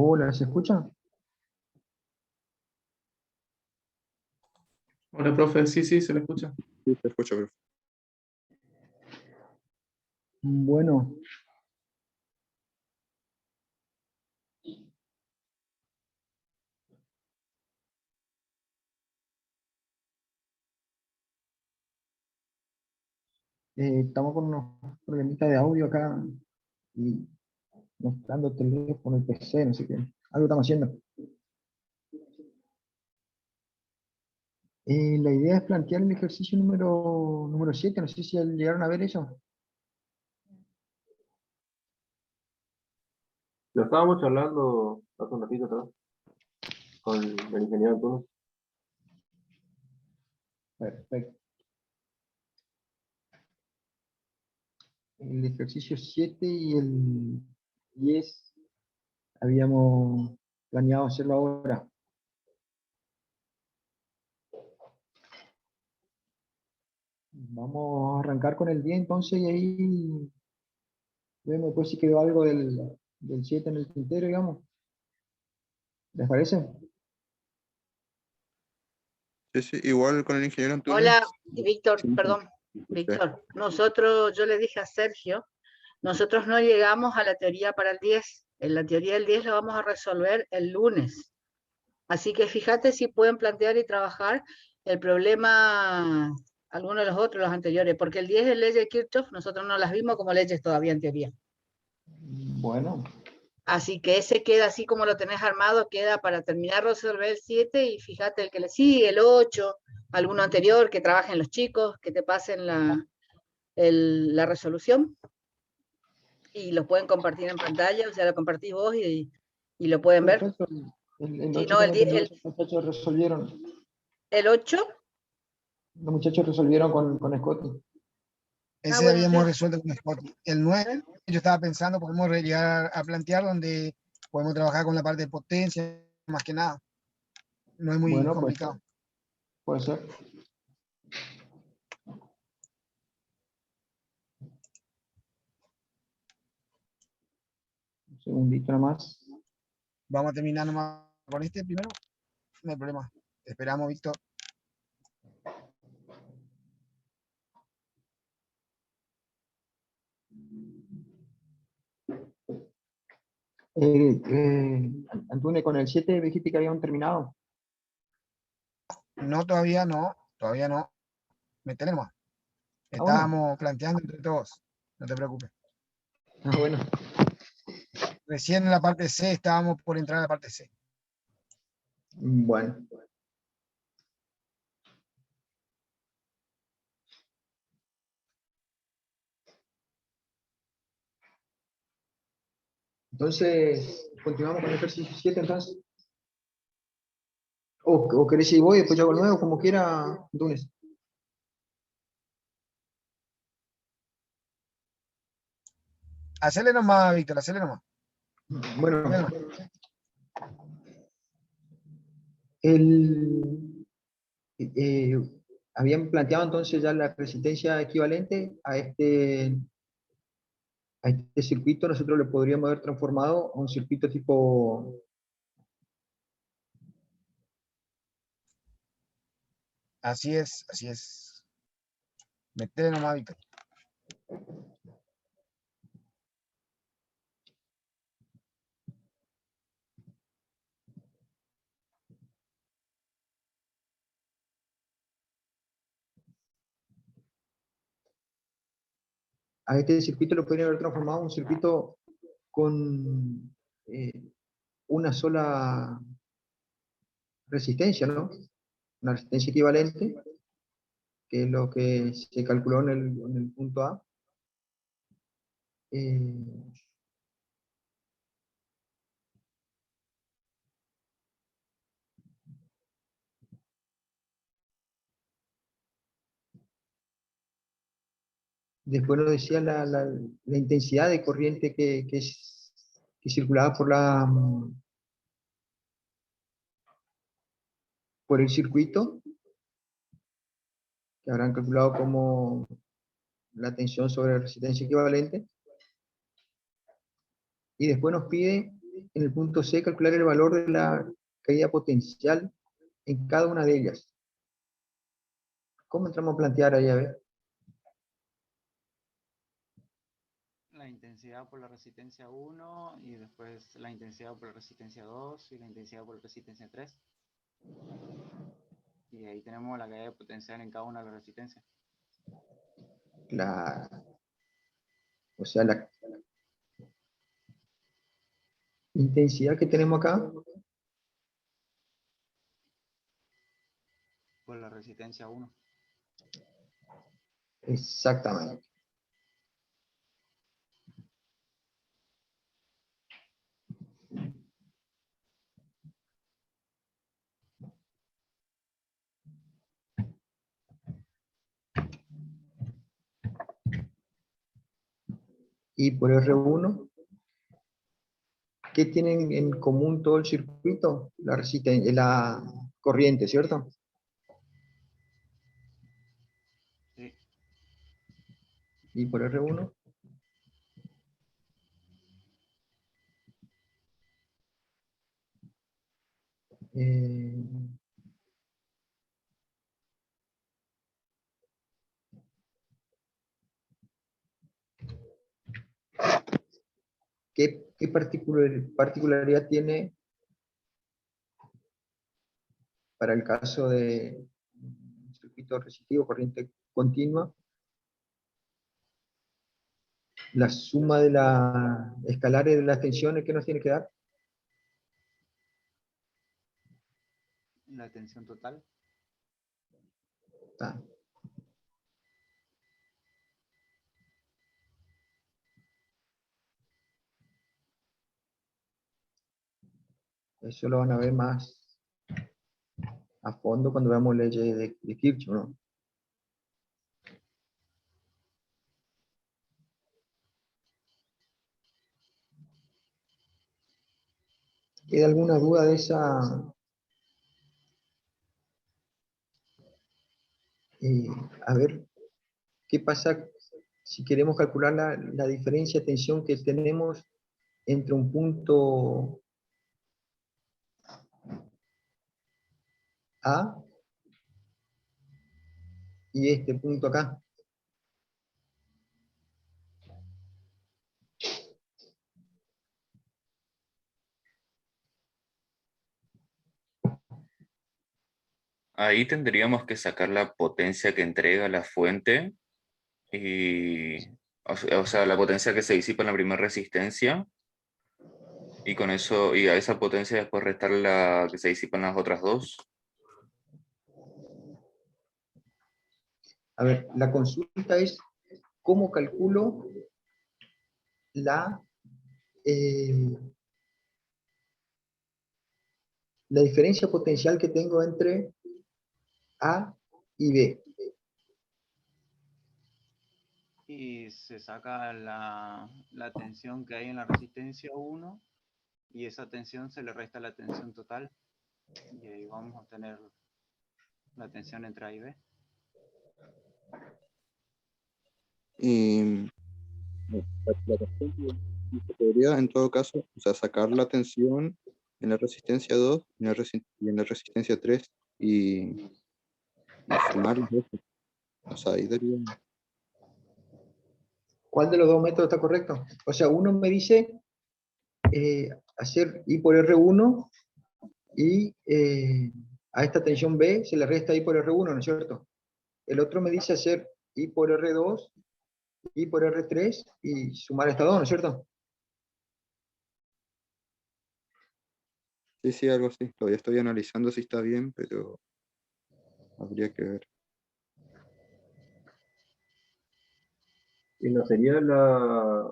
Hola, ¿se escucha? Hola, profe, sí, sí, se le escucha. Sí, te escucho, profe. Bueno, estamos con unos problemitas de audio acá y mostrando el teléfono, el PC, no sé qué. Algo estamos haciendo. La idea es plantear el ejercicio número 7, no sé si llegaron a ver eso. Lo estábamos hablando hace un ratito atrás con el ingeniero Antonio. Perfecto. El ejercicio 7 y el 10 habíamos planeado hacerlo ahora. Vamos a arrancar con el 10 entonces y ahí vemos pues si quedó algo del 7 en el tintero, digamos. ¿Les parece? Sí, sí, igual con el ingeniero Antonio. Hola, Víctor, Sí, perdón, sí. Víctor. Yo le dije a Sergio, nosotros no llegamos a la teoría para el 10. En la teoría del 10 lo vamos a resolver el lunes. Así que fíjate si pueden plantear y trabajar el problema, algunos de los otros, los anteriores, porque el 10 es ley de Kirchhoff, nosotros no las vimos como leyes todavía en teoría. Bueno, Así que ese queda así como lo tenés armado, queda para terminar de resolver el 7 y fíjate el que le sigue, el 8, alguno anterior que trabajen los chicos, que te pasen la resolución y lo pueden compartir en pantalla, o sea, lo compartís vos y lo pueden ver. perfecto. El Si 8 no, tengo entendido que los muchachos resolvieron. el 8, Los muchachos resolvieron con Scotty. Ese bueno, habíamos entonces, resuelto con Scotty. El 9, yo estaba pensando, podemos llegar a plantear donde podemos trabajar con la parte de potencia, más que nada. No es muy Bueno, pues complicado. puede ser. Un segundito nomás. Vamos a terminar nomás con este primero. No hay problema. Esperamos, Víctor. Antonio, con el 7 dijiste que habían terminado. No, todavía no. Todavía no. Metele nomás. Bueno. Estábamos planteando entre todos. No te preocupes. Bueno. Recién en la parte C estábamos por entrar a la parte C. Bueno. Entonces, continuamos con el ejercicio 7 entonces. O querés ir vos y después yo hago el nuevo, como quiera, Antunes. Hacele nomás, Víctor, hacele nomás. Bueno, Hacele nomás. eh, habían planteado entonces ya la resistencia equivalente a este circuito. Nosotros lo podríamos haber transformado a un circuito tipo... Así es, así es. Metele nomás, Víctor. A este circuito lo podrían haber transformado a un circuito con una sola resistencia, ¿no? Una resistencia equivalente, que es lo que se calculó en el punto A. Eh, Después nos decía la intensidad de corriente que circulaba por el circuito, que habrán calculado como la tensión sobre resistencia equivalente. Y después nos pide en el punto C, calcular el valor de la caída potencial en cada una de ellas. ¿Cómo entramos a plantear ahí? A ver. La intensidad por la resistencia 1 y después la intensidad por la resistencia 2 y la intensidad por la resistencia 3. Y ahí tenemos la caída de potencial en cada una de las resistencias. O sea, la intensidad que tenemos acá Por la resistencia 1. exactamente. Y por R1, ¿qué tienen en común todo el circuito? La corriente, ¿cierto? Sí. Y por R1. ¿Qué particularidad tiene para el caso de un circuito resistivo, corriente continua, la suma de las escalares de las tensiones que nos tiene que dar? La tensión total. Ah. Eso lo van a ver más a fondo cuando veamos leyes de Kirchhoff, ¿no? ¿Queda alguna duda de esa? A ver, ¿qué pasa si queremos calcular la diferencia de tensión que tenemos entre un punto A y este punto acá? Ahí tendríamos que sacar la potencia que entrega la fuente y, o sea, la potencia que se disipa en la primera resistencia y con eso, y a esa potencia después restar la que se disipa en las otras dos. A ver, la consulta es cómo calculo la diferencia potencial que tengo entre A y B. Y se saca la tensión que hay en la resistencia 1 y esa tensión se le resta la tensión total. Y ahí vamos a tener la tensión entre A y B. Y la tensión que se podría, en todo caso, o sea, sacar la tensión en la resistencia 2 y en la resistencia 3 y sumar los dos. O sea, ahí daría. ¿Cuál de los dos métodos está correcto? O sea, uno me dice hacer I por R1 y a esta tensión B se le resta I por R1, ¿no es cierto? El otro me dice hacer I por R2, I por R3 y sumar estas dos, ¿no es cierto? Sí, sí, algo así. Todavía estoy analizando si está bien, pero habría que ver. ¿Y no sería la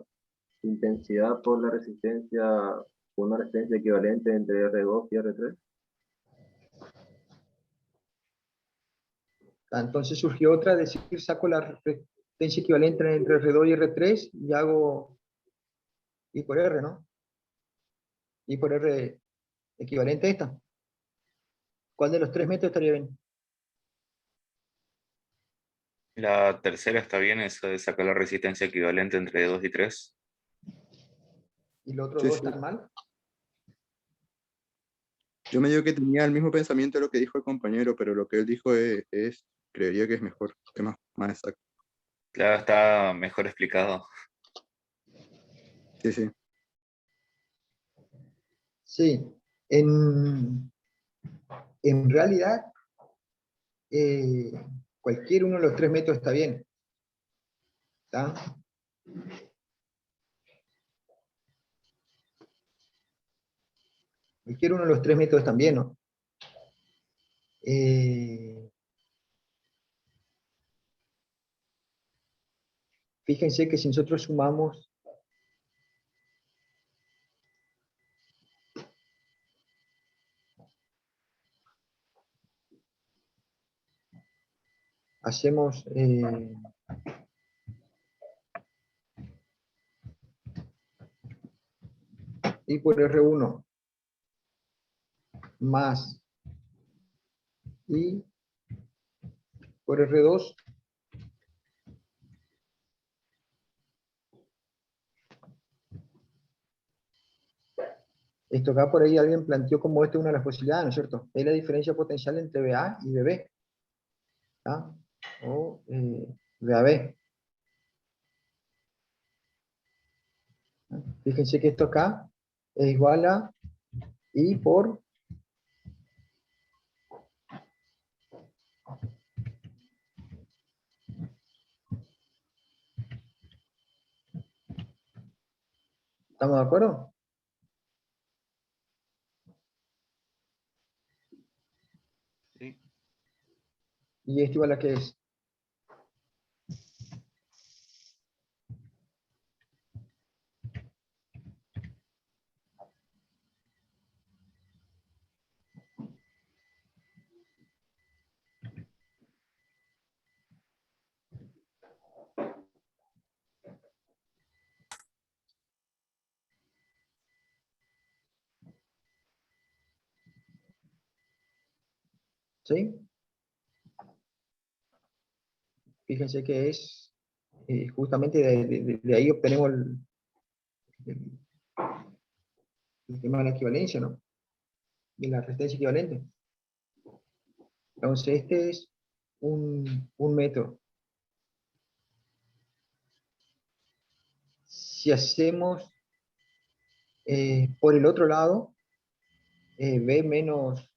intensidad por la resistencia, una resistencia equivalente entre R2 y R3? Entonces surgió otra, es decir, saco la resistencia equivalente entre R2 y R3 y hago I por R, ¿no? I por R equivalente a esta. ¿Cuál de los tres métodos estaría bien? La tercera está bien, esa de sacar la resistencia equivalente entre 2 y 3. ¿Y los otros Sí, dos sí. están mal? Yo me digo que tenía el mismo pensamiento de lo que dijo el compañero, pero lo que él dijo creería que es mejor, es más exacto. Claro, está mejor explicado. Sí, sí. Sí, en realidad, eh, cualquier uno de los 3 métodos está bien. ¿Está? Cualquier uno de los 3 métodos están bien, ¿no? Fíjense que si nosotros sumamos hacemos I por R1 más I por R2 esto acá por ahí alguien planteó como esta una de las posibilidades, ¿no es cierto? Es la diferencia potencial entre BA y BB. ¿Ah? O BAB. Fíjense que esto acá es igual a I por ¿estamos de acuerdo? Sí. ¿Y esto igual a qué es? ¿Sí? Fíjense que es justamente de ahí obtenemos el- el tema de la equivalencia, ¿no? De la resistencia equivalente. Entonces, este es un método. Si hacemos por el otro lado, B menos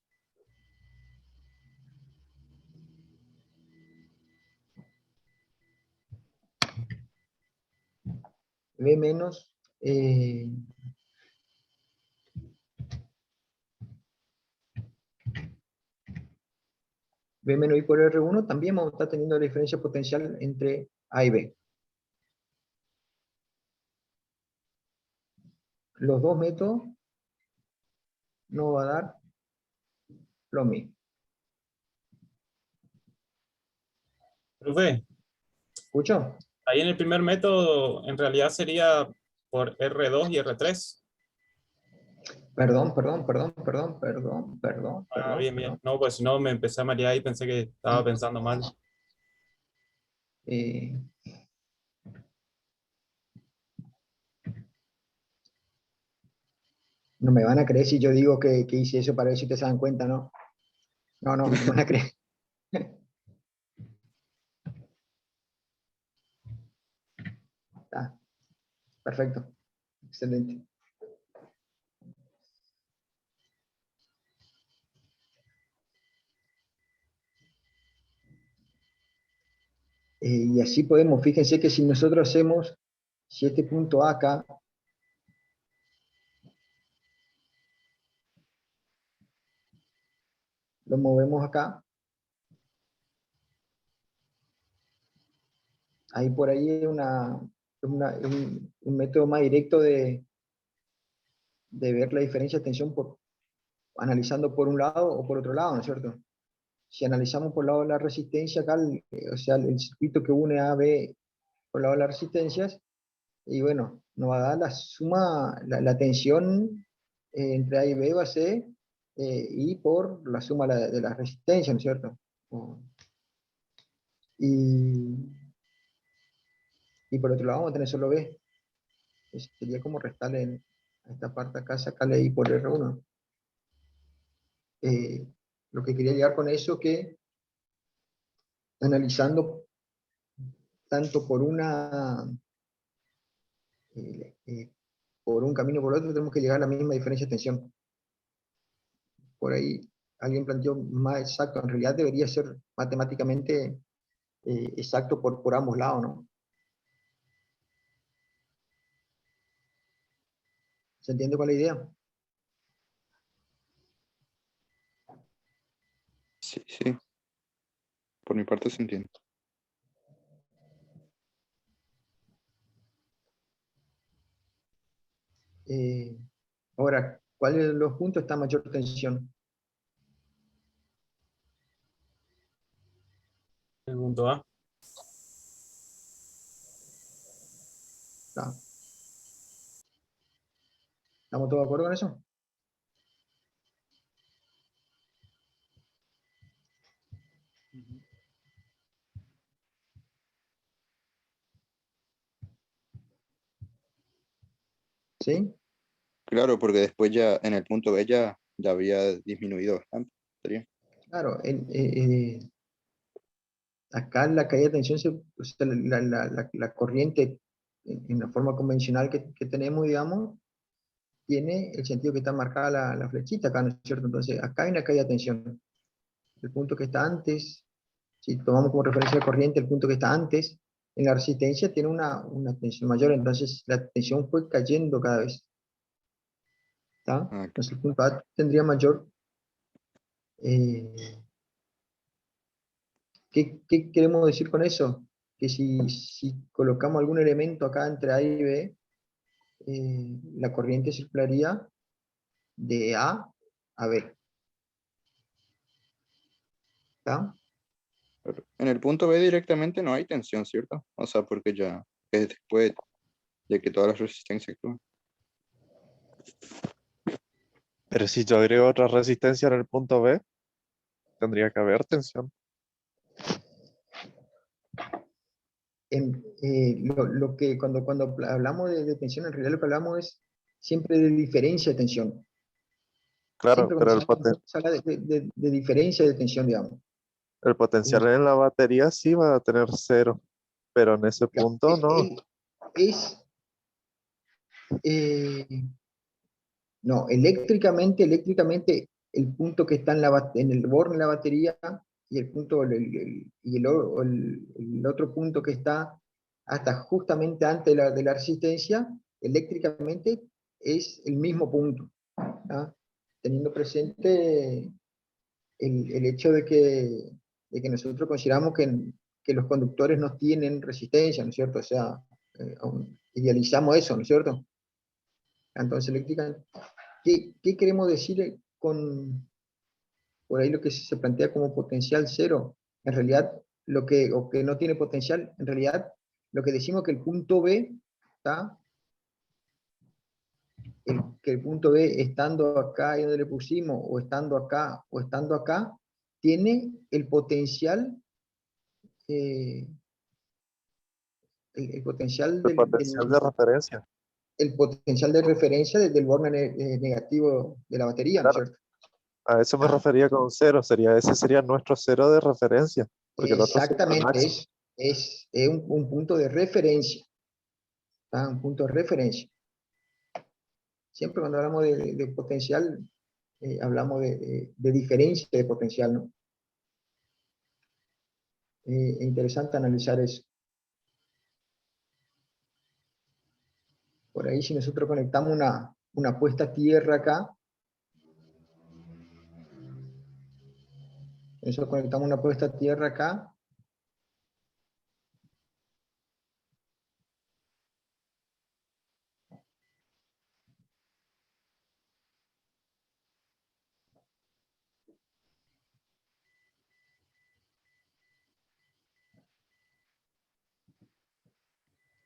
B menos B menos I por R1, también vamos a estar teniendo la diferencia potencial entre A y B. Los dos métodos nos va a dar lo mismo. Profe, ¿Escuchó? ahí en el primer método en realidad sería por R2 y R3. Ah, bien, bien. Perdón. No, pues si no me empecé a marear y pensé que estaba pensando mal. Eh, no me van a creer si yo digo que hice eso para ver si ustedes se dan cuenta, ¿no? No me van a creer. Está, perfecto. Excelente. Y así podemos, fíjense que si nosotros hacemos, si este punto A acá, lo movemos acá, ahí por ahí es un método más directo de ver la diferencia de tensión analizando por un lado o por otro lado, ¿no es cierto? Si analizamos por el lado de la resistencia acá, o sea, el circuito que une A, B por el lado de las resistencias, y bueno, nos va a dar la suma, la tensión entre A y B va a ser I por la suma de la resistencia, ¿no es cierto? Y, y por otro lado vamos a tener solo B. Sería como restarle a esta parte acá, sacarle I por R1. lo que quería llegar con eso, que analizando tanto por por un camino o por otro, tenemos que llegar a la misma diferencia de tensión. Por ahí alguien planteó más exacto, en realidad debería ser matemáticamente exacto por ambos lados, ¿no? ¿Se entiende cuál es la idea? Sí, sí. Por mi parte se entiende. Ahora, ¿cuál de los puntos está a mayor tensión? El punto A. ¿Está? ¿Estamos todos de acuerdo con eso? Ujú. ¿Sí? Claro, porque después ya en el punto B ya había disminuido bastante. ¿Sería? Claro, acá la caída de tensión, o sea, la corriente en la forma convencional que tenemos, digamos, tiene el sentido que está marcada la flechita acá, ¿no es cierto? Entonces, acá hay una caída de tensión. El punto que está antes, si tomamos como referencia la corriente, el punto que está antes, en la resistencia tiene una tensión mayor, entonces la tensión fue cayendo cada vez. ¿Está? Ah, Entonces el punto A tendría mayor. eh, ¿qué queremos decir con eso? Que si colocamos algún elemento acá entre A y B, la corriente circularía de A B. ¿Está? pero en el punto B directamente no hay tensión, ¿cierto? O sea, porque ya es después de que todas las resistencias actúan. Pero si yo agrego otra resistencia en el punto B, tendría que haber tensión. Lo que cuando hablamos de tensión, en realidad lo que hablamos es siempre de diferencia de tensión. Claro, Siempre pero cuando se habla de diferencia de tensión, digamos. el potencial en la batería sí va a tener cero, pero en ese punto no. Es, eh, no, eléctricamente, el punto que está en el borde de la batería y el punto, y el otro punto que está hasta justamente antes de la resistencia, eléctricamente es el mismo punto, ¿ah? Teniendo presente el hecho de que nosotros consideramos que los conductores no tienen resistencia, ¿no es cierto? O sea, idealizamos eso, ¿no es cierto? Entonces, eléctricamente, ¿qué queremos decir con, por ahí lo que se plantea como potencial cero? En realidad, o que no tiene potencial, en realidad, lo que decimos que el punto B, ¿está? Que el punto B, estando acá y donde le pusimos, o estando acá, tiene el potencial, eh, el potencial El potencial de referencia. el potencial de referencia del borde negativo de la batería, ¿no es Claro, cierto? a eso me ¿Ah? refería con cero. Ese sería nuestro cero de referencia, porque el otro sería el Exactamente, máximo. es un punto de referencia, ¿tá? Un punto de referencia. Siempre cuando hablamos de potencial, hablamos de diferencia de potencial, ¿no? Es interesante analizar eso. Por ahí si nosotros conectamos una puesta a tierra acá, nosotros conectamos una puesta a tierra acá,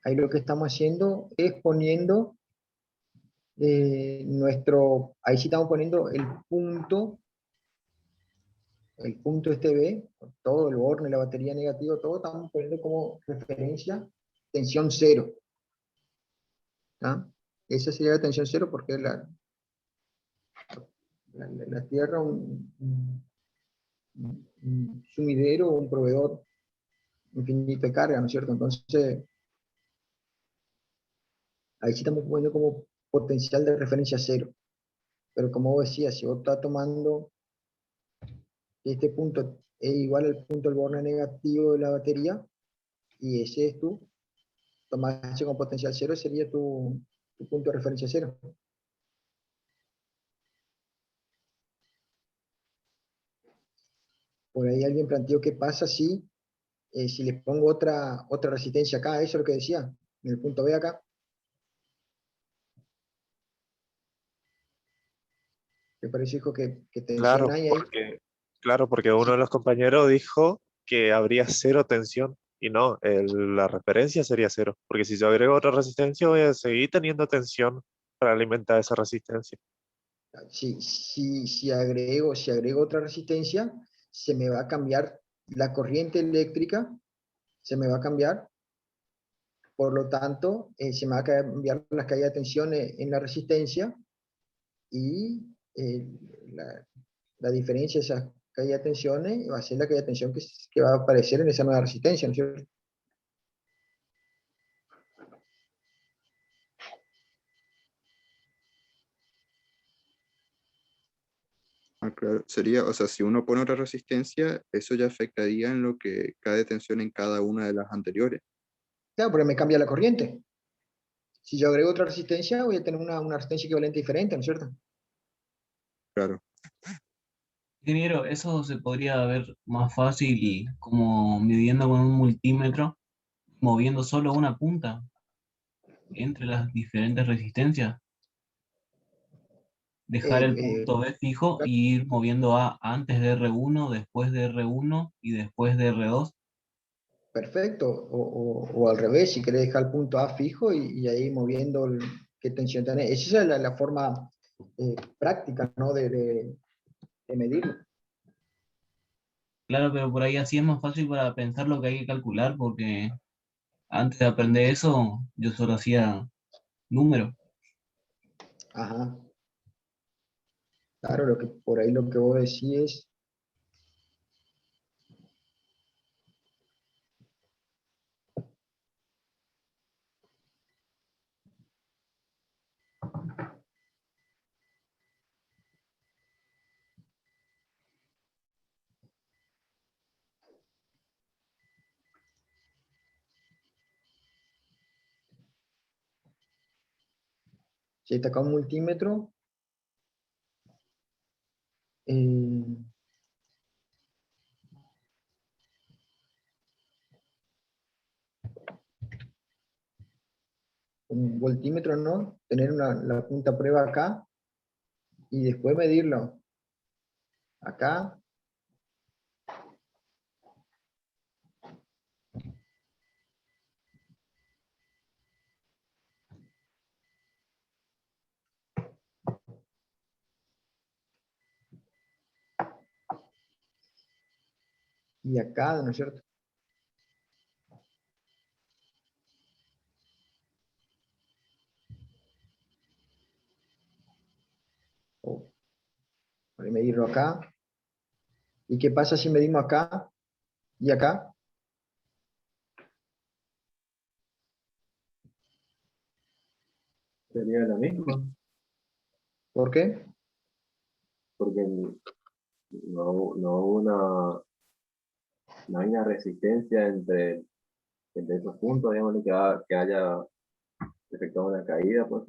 ahí lo que estamos haciendo es poniendo ahí sí estamos poniendo el punto este B, todo el borne, la batería negativa, todo estamos poniendo como referencia tensión cero. ¿Ah? Esa sería la tensión cero porque la tierra un sumidero o un proveedor infinito de carga, ¿no es cierto? Entonces, ahí sí estamos poniendo como potencial de referencia cero. Pero como vos decías, si vos estás tomando este punto es igual al punto del borne negativo de la batería, y ese es tu, tomás ese con potencial cero, sería tu punto de referencia cero. Por ahí alguien planteó qué pasa si le pongo otra resistencia acá, eso es lo que decía, en el punto B acá. Me parece, hijo, que tensión Claro, hay ahí. porque uno de los compañeros dijo que habría cero tensión y no, la referencia sería cero, porque si yo agrego otra resistencia voy a seguir teniendo tensión para alimentar esa resistencia. Si agrego otra resistencia, se me va a cambiar la corriente eléctrica, se me va a cambiar, por lo tanto, se me va a cambiar la caída de tensión en la resistencia, y la diferencia de esa caída de tensiones va a ser la caída de tensión que va a aparecer en esa nueva resistencia, ¿no es cierto? Ah, claro. Sería, o sea, si uno pone otra resistencia, eso ya afectaría en lo que cae tensión en cada una de las anteriores. Claro, porque me cambia la corriente. Si yo agrego otra resistencia, voy a tener una resistencia equivalente diferente, ¿no es cierto? Claro. Ingeniero, eso se podría ver más fácil como midiendo con un multímetro, moviendo solo una punta entre las diferentes resistencias. Dejar el punto B fijo y ir moviendo A antes de R1, después de R1 y después de R2. Perfecto, o al revés, si querés dejar el punto A fijo y ahí moviendo qué tensión tenés. Esa es la forma práctica, ¿no? de medirlo. Claro, pero por ahí así es más fácil para pensar lo que hay que calcular, porque antes de aprender eso, yo solo hacía números. Ajá. Claro, por ahí lo que vos decís es, si está acá un multímetro, un voltímetro, ¿no? Tener la punta prueba acá y después medirlo acá. Y acá, ¿no es cierto? O por ahí medirlo acá. ¿Y qué pasa si medimos acá y acá? Sería la misma, ¿Por qué? porque no hay una resistencia entre esos puntos, digamos, que haya efectuado una caída, pues.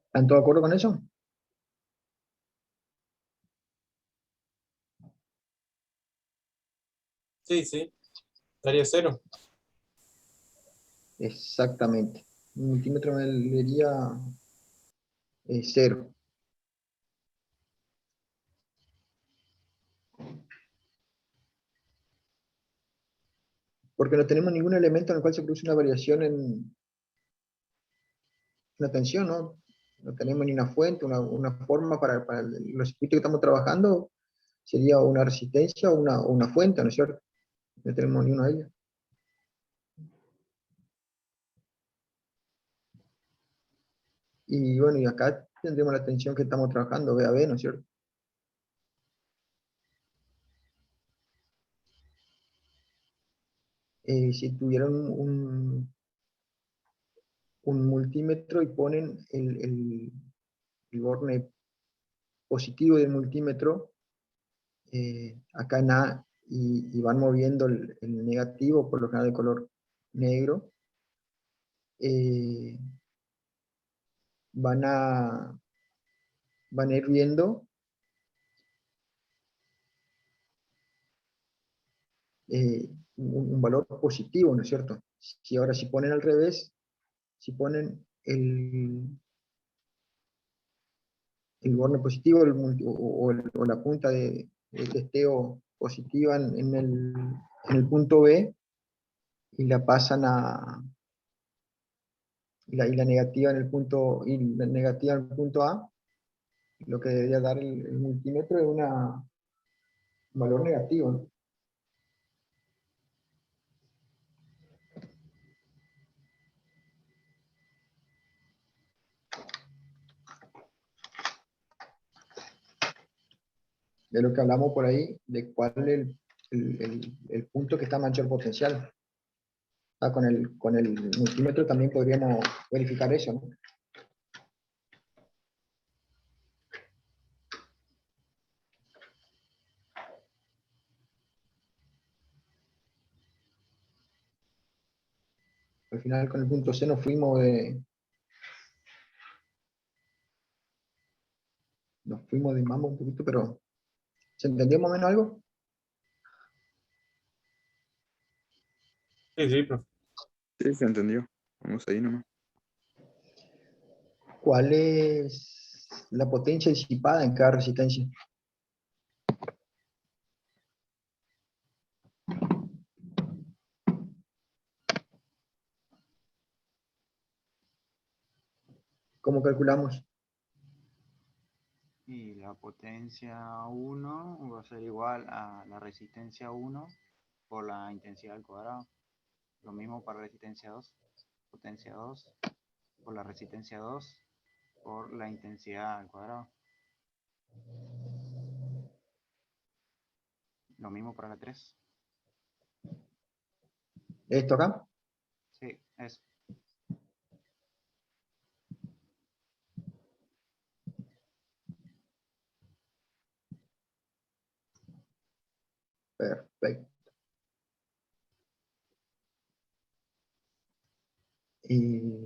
¿Están todos de acuerdo con eso? Sí, sí, estaría cero. Exactamente. Un multímetro me diría cero. Porque no tenemos ningún elemento en el cual se produce una variación en la tensión, ¿no? No tenemos ni una fuente, una forma para los circuitos que estamos trabajando, sería una resistencia o una fuente, ¿no es cierto? No tenemos ni una de ellas. Y bueno, y acá tendremos la tensión que estamos trabajando, B a B, ¿no es cierto? Si tuvieran un multímetro y ponen el borne positivo del multímetro acá en A y van moviendo el negativo, por lo general de color negro, van a ir viendo un valor positivo, ¿no es cierto? Si ahora si ponen al revés, si ponen el borne positivo o la punta de testeo positiva en el punto B y la pasan y la negativa en el punto A, lo que debería dar el multímetro es un valor negativo, ¿no? De lo que hablamos por ahí, de cuál es el punto que está manchado el potencial. Ah, con el multímetro también podríamos verificar eso, ¿no? Al final con el punto C nos fuimos de mambo un poquito, pero ¿se entendió más o menos algo? Sí, sí, profe. Sí, se entendió. Vamos ahí nomás. ¿Cuál es la potencia disipada en cada resistencia? ¿Cómo calculamos? Y la potencia 1 va a ser igual a la resistencia 1 por la intensidad al cuadrado. Lo mismo para resistencia 2. Potencia 2 por la resistencia 2 por la intensidad al cuadrado. Lo mismo para la 3. ¿Esto acá? Sí, eso. Perfecto. Y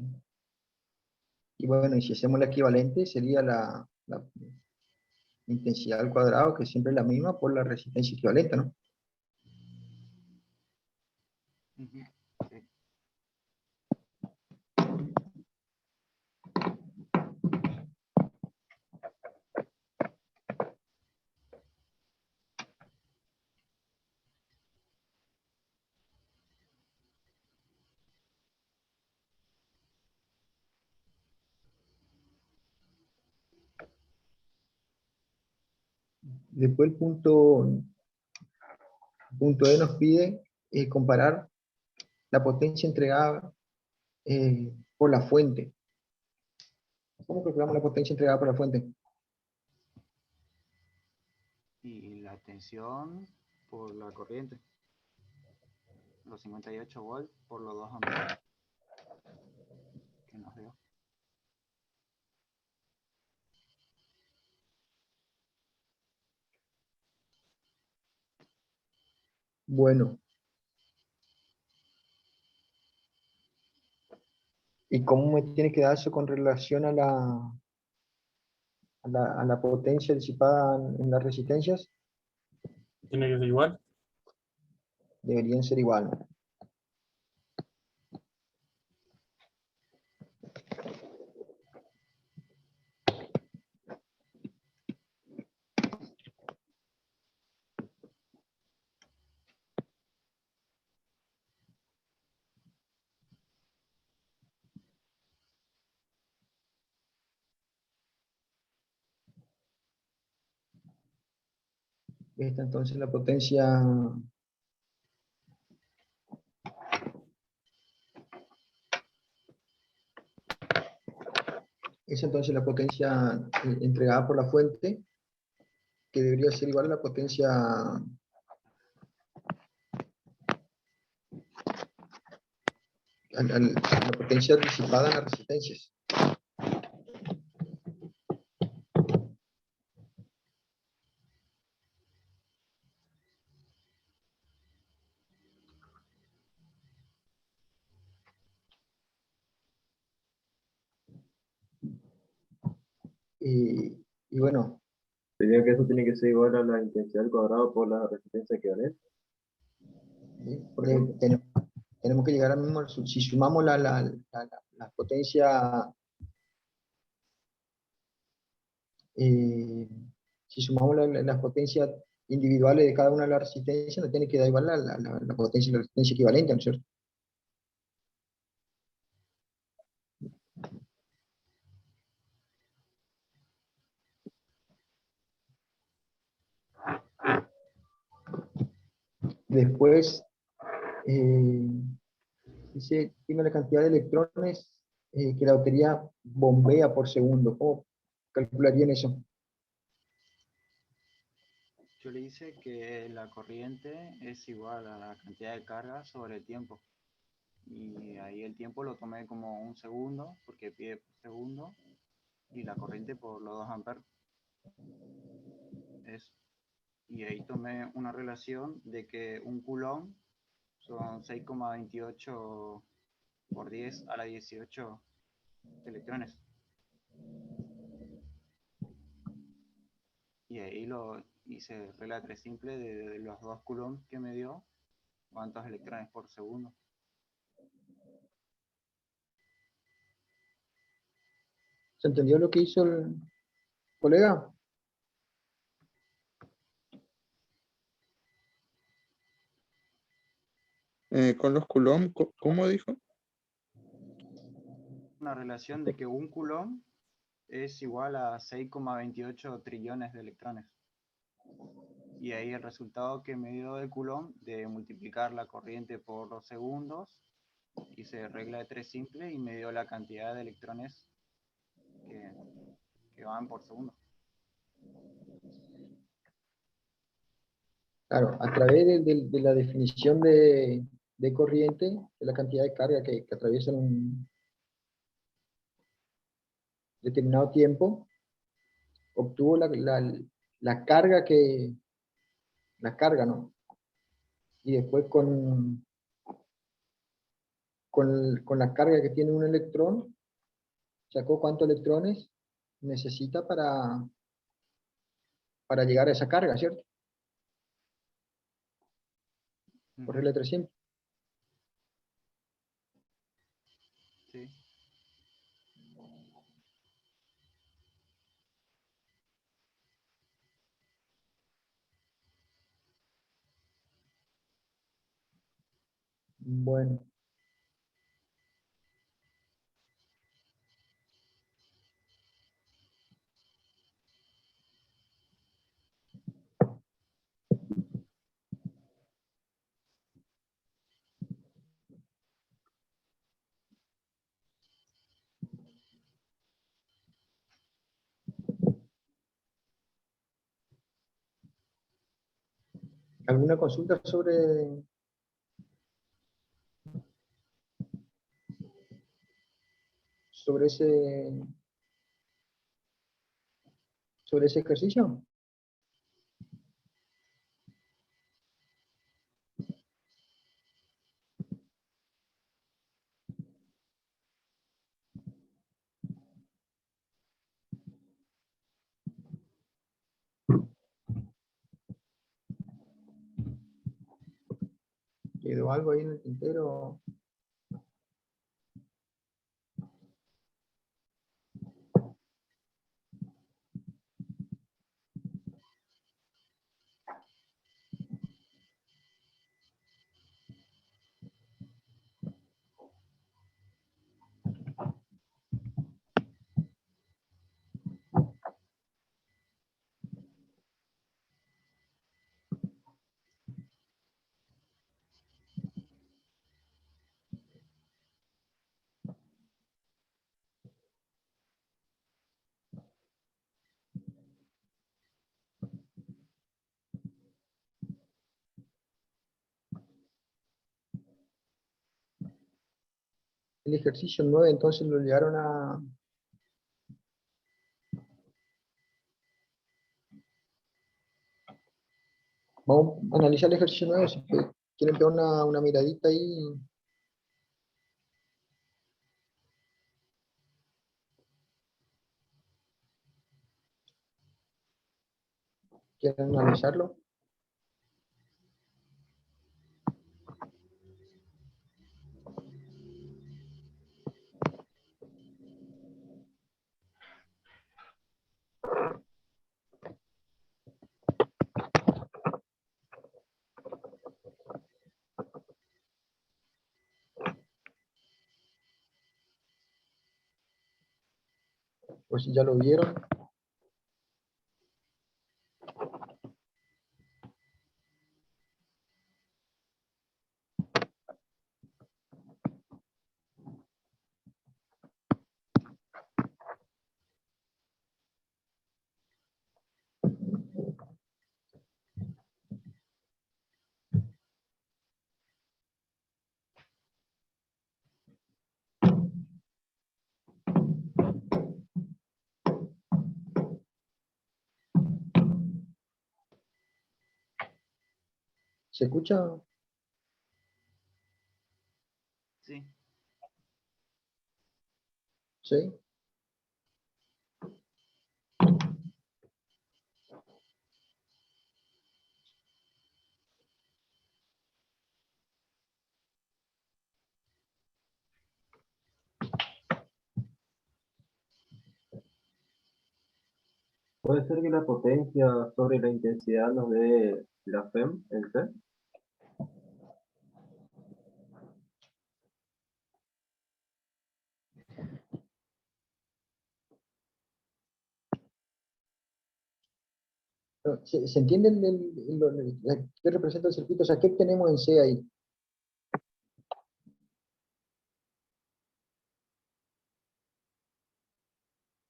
bueno, y si hacemos la equivalente, sería la intensidad al cuadrado, que siempre es la misma, por la resistencia equivalente, ¿no? Ujú, sí. Después el punto E nos pide comparar la potencia entregada por la fuente. ¿Cómo calculamos la potencia entregada por la fuente? Y la tensión por la corriente. Los 58 volts por los 2 amperes que nos dio. Bueno. ¿Y cómo me tiene que dar eso con relación a la potencia disipada en las resistencias? Tiene que ser igual. Deberían ser igual, ¿no? Esta entonces la potencia es entonces la potencia entregada por la fuente, que debería ser igual a la potencia a la potencia disipada en las resistencias. Y bueno, Sería que eso tiene que ser igual a la intensidad al cuadrado por la resistencia equivalente. ¿sí? Porque tenemos que llegar al mismo, si sumamos la potencia, si sumamos las potencias individuales de cada una de las resistencias, nos tiene que dar igual la potencia y la resistencia equivalente, ¿no es cierto? Después, dice, tiene la cantidad de electrones que la batería bombea por segundo. ¿Cómo calcularían eso? Yo le hice que la corriente es igual a la cantidad de carga sobre el tiempo. Y ahí el tiempo lo tomé como 1 segundo, porque pide por segundo, y la corriente por los 2 amperes. Y ahí tomé una relación de que un coulomb son 6,28 por 10 a la 18 electrones. Y ahí lo hice regla 3 simple de los 2 coulombs que me dio, cuántos electrones por segundo. ¿Se entendió lo que hizo el colega? Con los Coulomb, ¿cómo dijo? Una relación de que un coulomb es igual a 6,28 trillones de electrones. Y ahí el resultado que me dio de Coulomb de multiplicar la corriente por los segundos, hice regla de 3 simple y me dio la cantidad de electrones que van por segundo. Claro, a través de la definición de corriente, de la cantidad de carga que atraviesa un determinado tiempo, obtuvo la carga ¿no? Y después con la carga que tiene un electrón, sacó cuántos electrones necesita para llegar a esa carga, ¿cierto? Por regla de 3 simple. Sí. Bueno. ¿Alguna consulta sobre ese ejercicio? ¿Quedó algo ahí en el tintero? el ejercicio 9 entonces lo llegaron a... Vamos a analizar el ejercicio 9, si quieren pegar una miradita ahí. ¿Quieren analizarlo? O si ya lo vieron. ¿Se escucha? Sí. ¿Sí? ¿Puede ser que la potencia sobre la intensidad nos dé la FEM en C? ¿Se entiende qué representa el circuito? O sea, ¿qué tenemos en C ahí?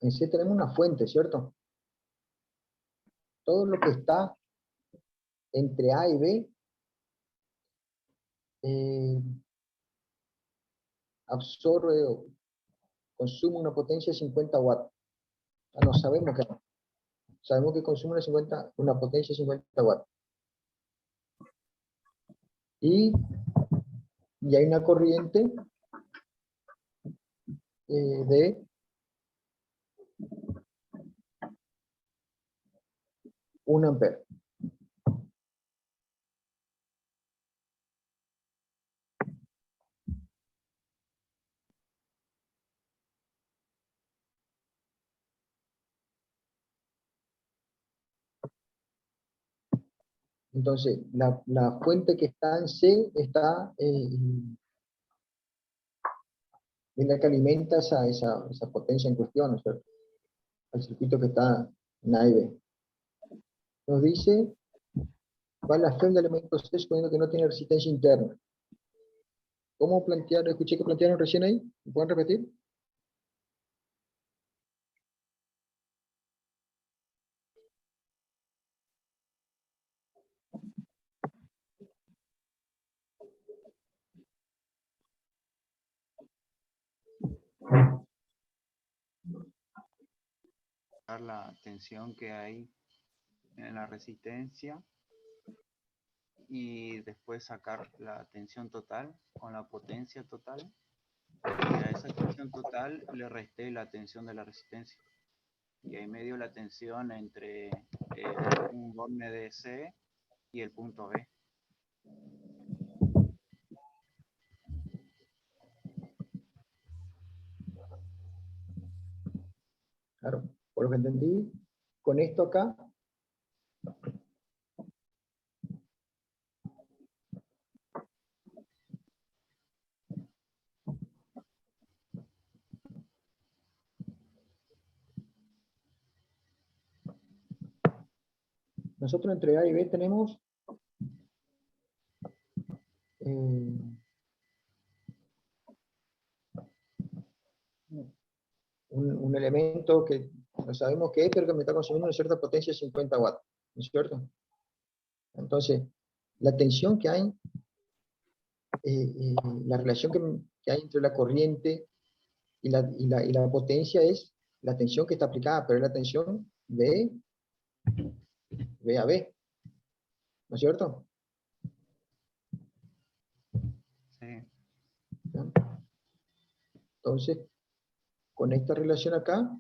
En C tenemos una fuente, ¿cierto? Todo lo que está entre A y B absorbe o consume una potencia de 50 watts. O sea, no sabemos que no. Sabemos que consume una potencia de 50 watts. Y hay una corriente de 1 ampere. Entonces, la fuente que está en C está en la que alimenta esa potencia en cuestión, ¿no es cierto? El circuito que está en A y B. Nos dice cuál es la FEM de elementos C suponiendo que no tiene resistencia interna. ¿Cómo plantear? Escuché que plantearon recién ahí. ¿Me pueden repetir? La tensión que hay en la resistencia y después sacar la tensión total con la potencia total y a esa tensión total le resté la tensión de la resistencia y ahí medio la tensión entre un borne de C y el punto B. Claro, por lo que entendí, con esto acá, nosotros entre A y B tenemos un elemento que no sabemos qué es, pero que me está consumiendo una cierta potencia de 50 watts, ¿no es cierto? Entonces, la tensión que hay, la relación que hay entre la corriente y la potencia es la tensión que está aplicada, pero es la tensión V a V, ¿no es cierto? Sí. Entonces, con esta relación acá,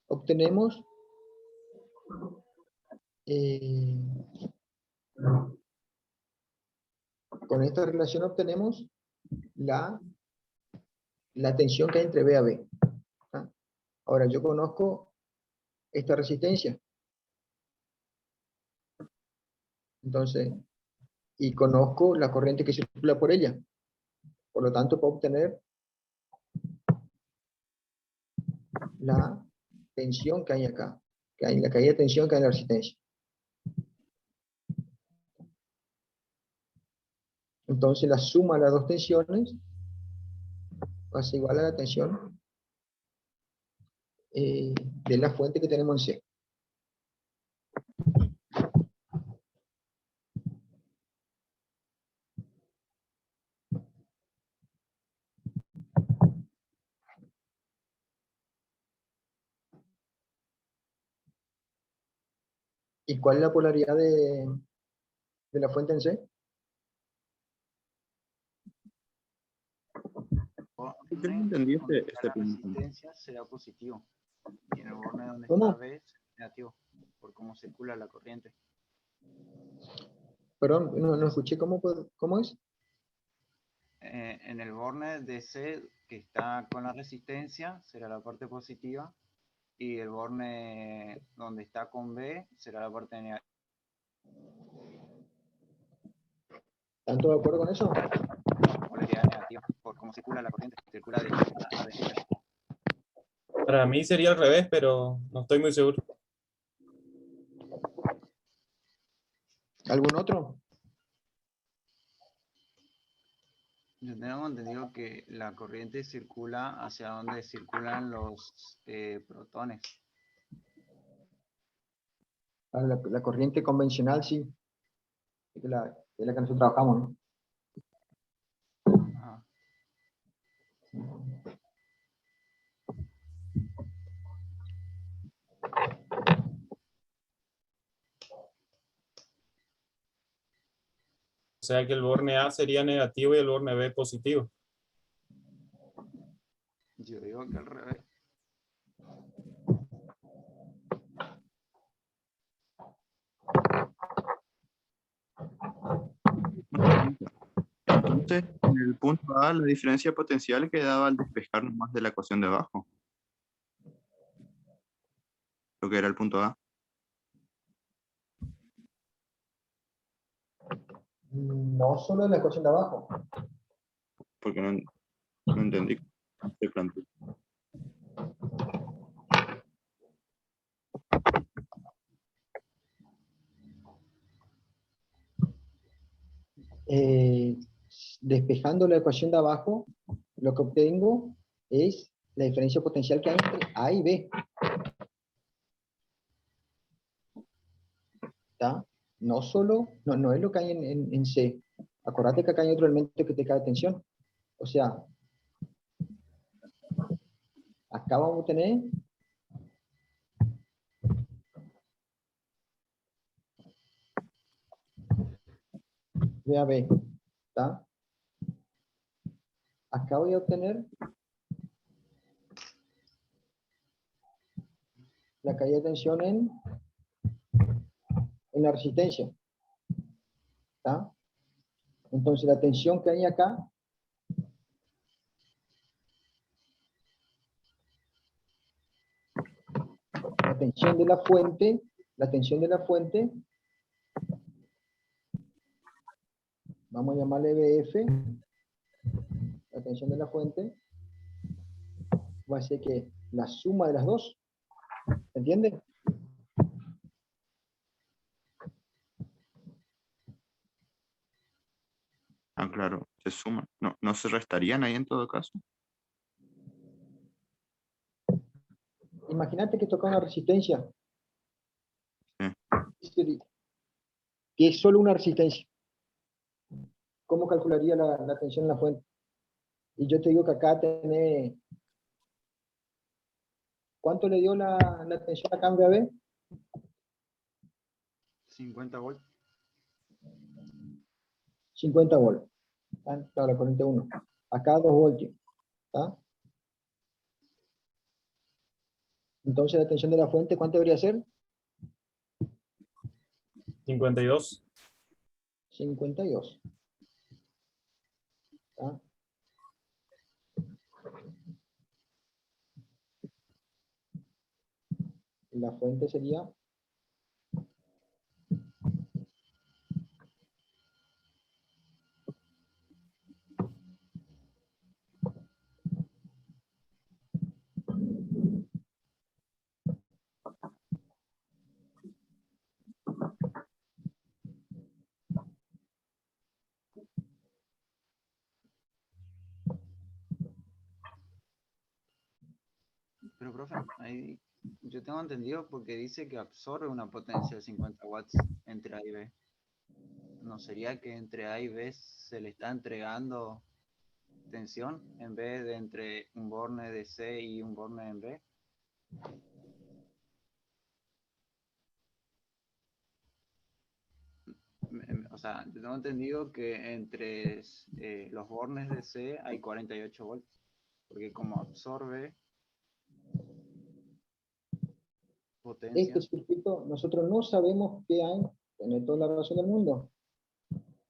obtenemos la tensión que hay entre V a V. ¿Ah? Ahora, yo conozco esta resistencia. Entonces, y conozco la corriente que circula por ella. Por lo tanto, puedo obtener la tensión que hay acá, que hay la caída de tensión que hay en la resistencia. Entonces, la suma de las dos tensiones va a ser igual a la tensión de la fuente que tenemos en C. ¿Y cuál es la polaridad de la fuente en C? Yo no entendí Donde este está la punto. resistencia será positivo. Y en el borne donde ¿Cómo? está B será negativo, por cómo circula la corriente. Perdón, no escuché cómo es. En el borne de C que está con la resistencia será la parte positiva, y el borne donde está con B será la parte negativa. ¿Están todos de acuerdo con eso? Polaridad negativa, por cómo circula la corriente, circula de A a B. Para mí sería al revés, pero no estoy muy seguro. ¿Algún otro? Yo tengo entendido que la corriente circula hacia donde circulan los protones. La corriente convencional, sí. Es la que nosotros trabajamos, ¿no? Ajá. O sea que el borne A sería negativo y el borne B positivo. Yo digo que al revés. Entonces, en el punto A, la diferencia potencial quedaba al despejarnos más de la ecuación de abajo. Lo que era el punto A. No solo en la ecuación de abajo. Porque no entendí. Se planteó. Despejando la ecuación de abajo, lo que obtengo es la diferencia potencial que hay entre A y B. ¿Está? No es lo que hay en C. Acordate que acá hay otro elemento que te cae tensión. O sea, acá vamos a tener B a B. ¿Está? Acá voy a obtener la caída de tensión en la resistencia. ¿Está? Entonces la tensión que hay acá la tensión de la fuente, vamos a llamarle BF, la tensión de la fuente, va a ser que la suma de las dos, ¿entiende? Ah, claro, se suman. No se restarían ahí en todo caso. Imagínate que toca una resistencia, Sí. que es solo una resistencia. ¿Cómo calcularía la tensión en la fuente? Y yo te digo que acá tenés... ¿Cuánto le dio la tensión acá en VAB? 50 volts. 50 volts. Claro, la corriente 1. Acá 2 voltios. ¿Tá? Entonces la tensión de la fuente, ¿cuánto debería ser? 52. 52. ¿Tá? La fuente sería... Pero, profe, ahí yo tengo entendido porque dice que absorbe una potencia de 50 watts entre A y B. ¿No sería que entre A y B se le está entregando tensión en vez de entre un borne de C y un borne en B? O sea, yo tengo entendido que entre los bornes de C hay 48 volts, porque como absorbe potencia. Este circuito, nosotros no sabemos qué hay, tiene toda la razón del mundo.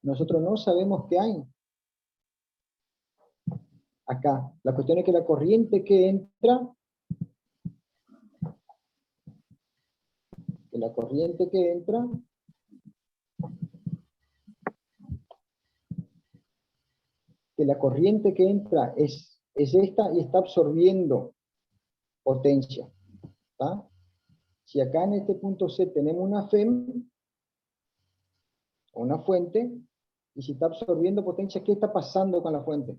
Nosotros no sabemos qué hay. Acá, la cuestión es que la corriente que entra, la corriente que entra es esta y está absorbiendo potencia. ¿Tá? Si acá en este punto C tenemos una FEM, una fuente, y si está absorbiendo potencia, ¿qué está pasando con la fuente?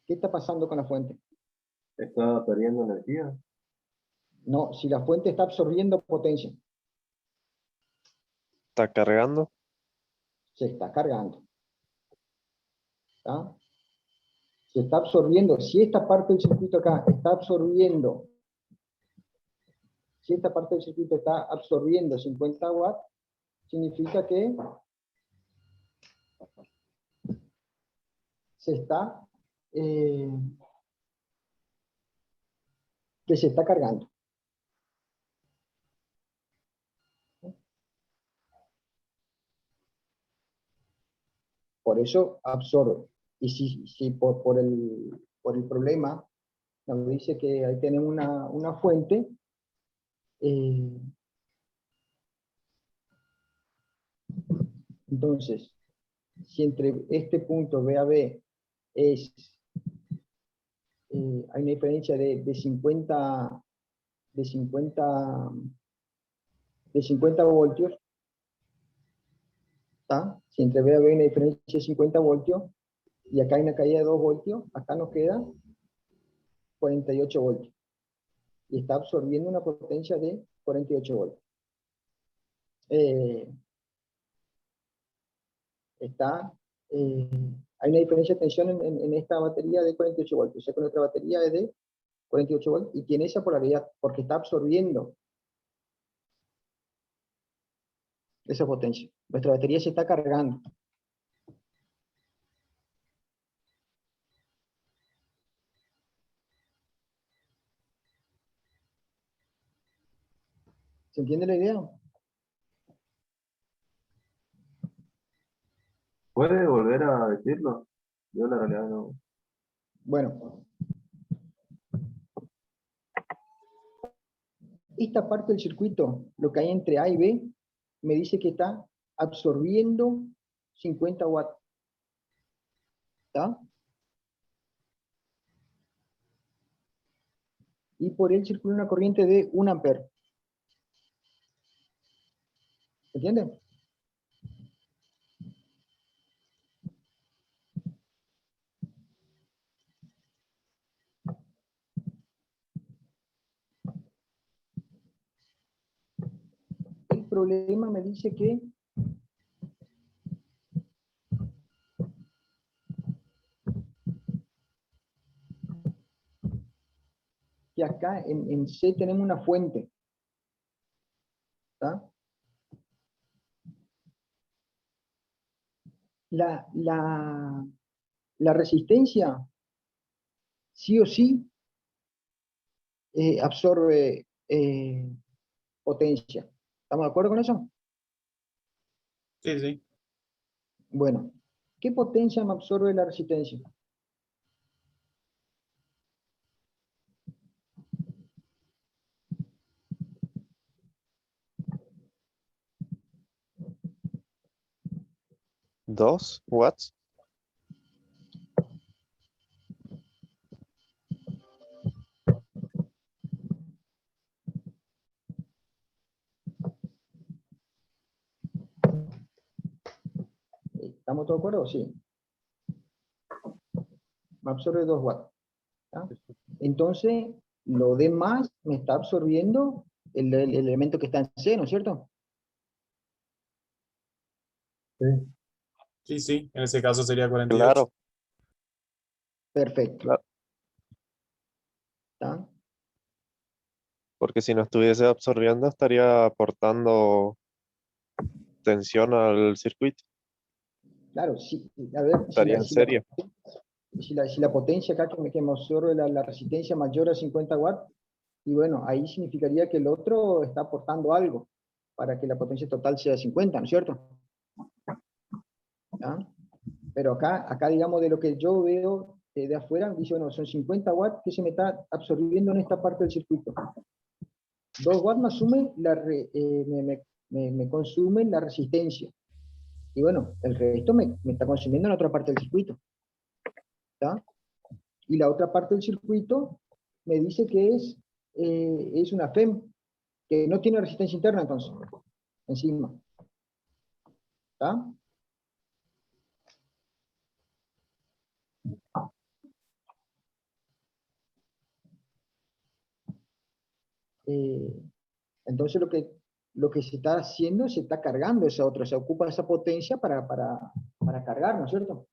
¿Qué está pasando con la fuente? ¿Está perdiendo energía? No, si la fuente está absorbiendo potencia, ¿Está cargando? se está cargando. ¿Tá? Se está absorbiendo, si esta parte del circuito acá está absorbiendo, si esta parte del circuito está absorbiendo 50 watts, significa que se está cargando. Por eso absorbe. Y si por el problema nos dice que ahí tenemos una fuente, entonces, si entre este punto B a B es, hay una diferencia de 50 voltios, ¿tá? Si entre B a B hay una diferencia de 50 voltios, y acá hay una caída de 2 voltios, acá nos queda 48 voltios. Y está absorbiendo una potencia de 48 voltios. Hay una diferencia de tensión en esta batería de 48 voltios. O sea que nuestra batería es de 48 voltios y tiene esa polaridad porque está absorbiendo esa potencia. Nuestra batería se está cargando. ¿Se entiende la idea? ¿Puede volver a decirlo? Yo la realidad no. Bueno. Esta parte del circuito, lo que hay entre A y B, me dice que está absorbiendo 50 watts. ¿Está? Y por él circula una corriente de 1 ampere. ¿Entienden? El problema me dice que acá en C tenemos una fuente. ¿Tá? La resistencia sí o sí absorbe potencia. ¿Estamos de acuerdo con eso? Sí, sí. Bueno, ¿qué potencia me absorbe la resistencia? ¿2 watts? ¿Estamos todos de acuerdo? Sí. Me absorbe 2 watts. ¿Tá? Entonces, lo demás me está absorbiendo el elemento que está en C, ¿no es cierto? Sí, sí. En ese caso sería 48. Claro, Perfecto. claro, ¿Tá? porque si no estuviese absorbiendo estaría aportando tensión al circuito, Claro, sí. A ver, estaría en serie. si la potencia acá que me absorbe la resistencia mayor a 50 watts, y bueno, ahí significaría que el otro está aportando algo para que la potencia total sea 50, ¿no es cierto? ¿Ah? Pero acá, digamos, de lo que yo veo de afuera, dice, bueno, son 50 watts que se me está absorbiendo en esta parte del circuito. 2 watts me asumen me consumen la resistencia. Y bueno, el resto me está consumiendo en otra parte del circuito. ¿Tá? Y la otra parte del circuito me dice que es una FEM, que no tiene resistencia interna entonces, encima. ¿Tá? Entonces lo que se está haciendo, se está cargando esa otra, se ocupa esa potencia para cargar, ¿no es cierto?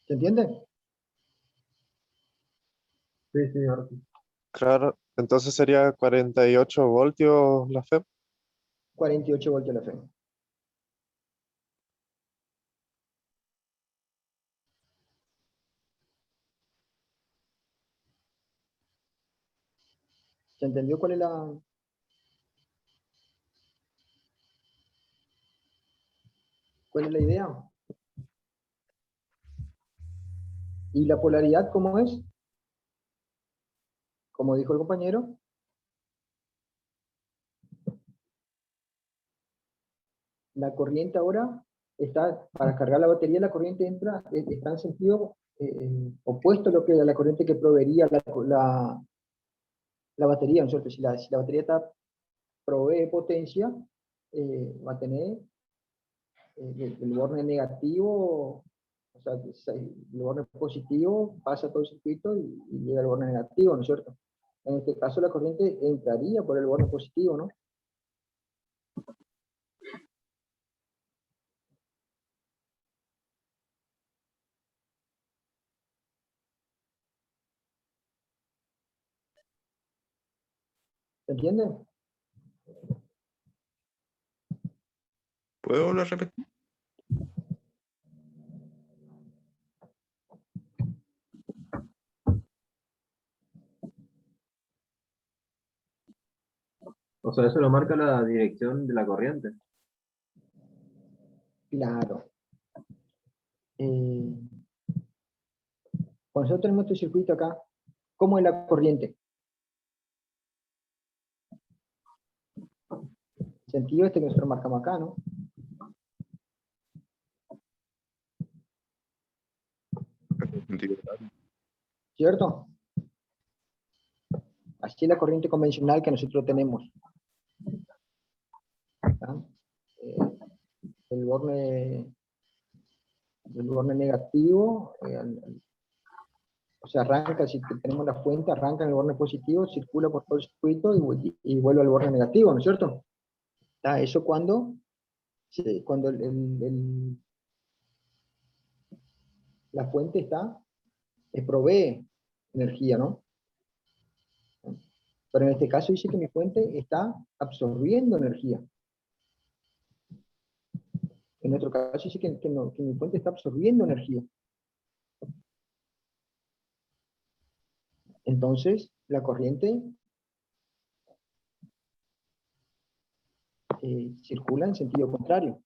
¿Se entiende? Sí, sí, ahora sí. Claro, entonces sería 48 voltios la FEP. 48 voltios la FEM. ¿Se entendió cuál es la idea? ¿Y la polaridad cómo es? Como dijo el compañero, la corriente ahora está, para cargar la batería, la corriente está en sentido opuesto a lo que a la corriente que proveería la batería, ¿no es cierto? Si la batería provee potencia, va a tener el borne negativo, o sea, el borne positivo pasa todo el circuito y llega al borne negativo, ¿no es cierto? En este caso la corriente entraría por el borne positivo, ¿no? ¿Se entiende? ¿Puedo volver a repetir? O sea, eso lo marca la dirección de la corriente. Claro. Cuando nosotros tenemos este circuito acá, ¿cómo es la corriente? Sentido este que nosotros marcamos acá, ¿no? ¿Cierto? Así es la corriente convencional que nosotros tenemos. ¿Tá? El borne negativo O sea, arranca, si tenemos la fuente, arranca en el borde positivo, circula por todo el circuito y vuelve al borde negativo, ¿no es cierto? Eso cuando, cuando la fuente provee energía, ¿no? Pero en este caso dice que mi fuente está absorbiendo energía. En otro caso dice que mi fuente está absorbiendo energía. Entonces, la corriente circula en sentido contrario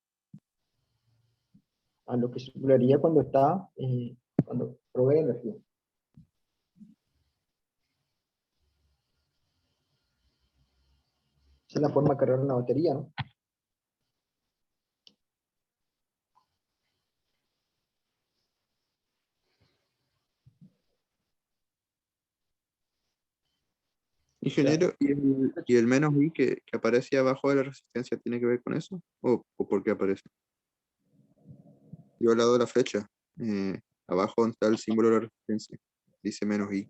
a lo que circularía cuando cuando provee energía. Esa es la forma de cargar una batería, ¿no? Ingeniero, ¿y el menos I que aparece abajo de la resistencia tiene que ver con eso? ¿O por qué aparece? Yo al lado de la flecha, abajo donde está el símbolo de la resistencia, dice menos I.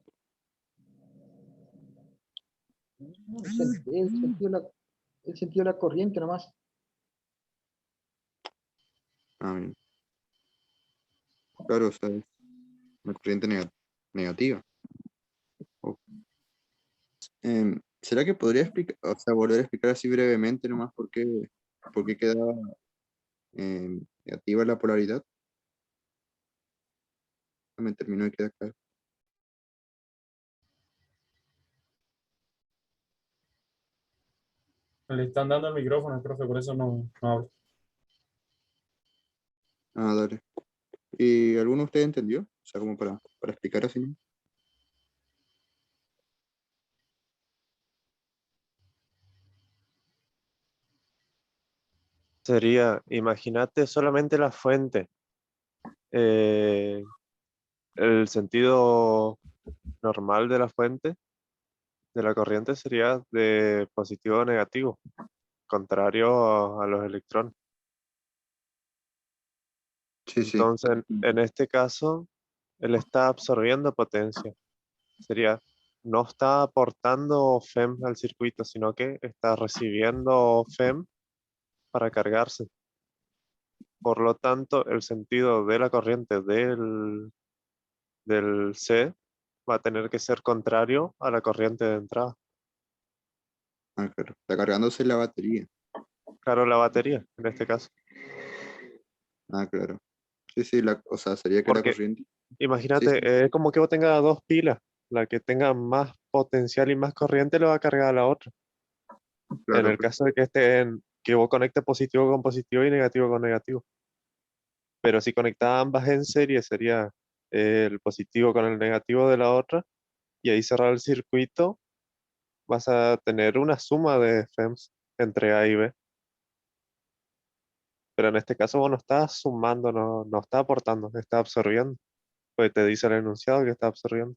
No, el sentido de la corriente nomás. Ah, bien. Claro, o sea, es una corriente negativa. Ok. ¿Será que podría explicar, o sea, volver a explicar así brevemente nomás por qué queda negativa la polaridad? Me terminó de quedar claro. Le están dando el micrófono, profe, por eso no hablo. Ah, dale. ¿Y alguno de ustedes entendió? O sea, como para explicar así, ¿no? Sería, imagínate solamente la fuente. El sentido normal de la fuente, de la corriente, sería de positivo o negativo, contrario a los electrones. Sí, sí. Entonces, en este caso, él está absorbiendo potencia. Sería, no está aportando FEM al circuito, sino que está recibiendo FEM para cargarse. Por lo tanto, el sentido de la corriente del C va a tener que ser contrario a la corriente de entrada. Ah, claro. Está cargándose la batería. Claro, la batería, en este caso. Ah, claro. Sí, sí, o sea, sería que la Porque corriente. Sí, imagínate, sí, es como que vos tengas dos pilas. La que tenga más potencial y más corriente le va a cargar a la otra. En claro, el caso de que que vos conectes positivo con positivo y negativo con negativo. Pero si conectas ambas en serie, sería el positivo con el negativo de la otra, y ahí cerrar el circuito, vas a tener una suma de FEMs entre A y B. Pero en este caso vos no estás sumando, no estás aportando, estás absorbiendo. Pues te dice el enunciado que está absorbiendo.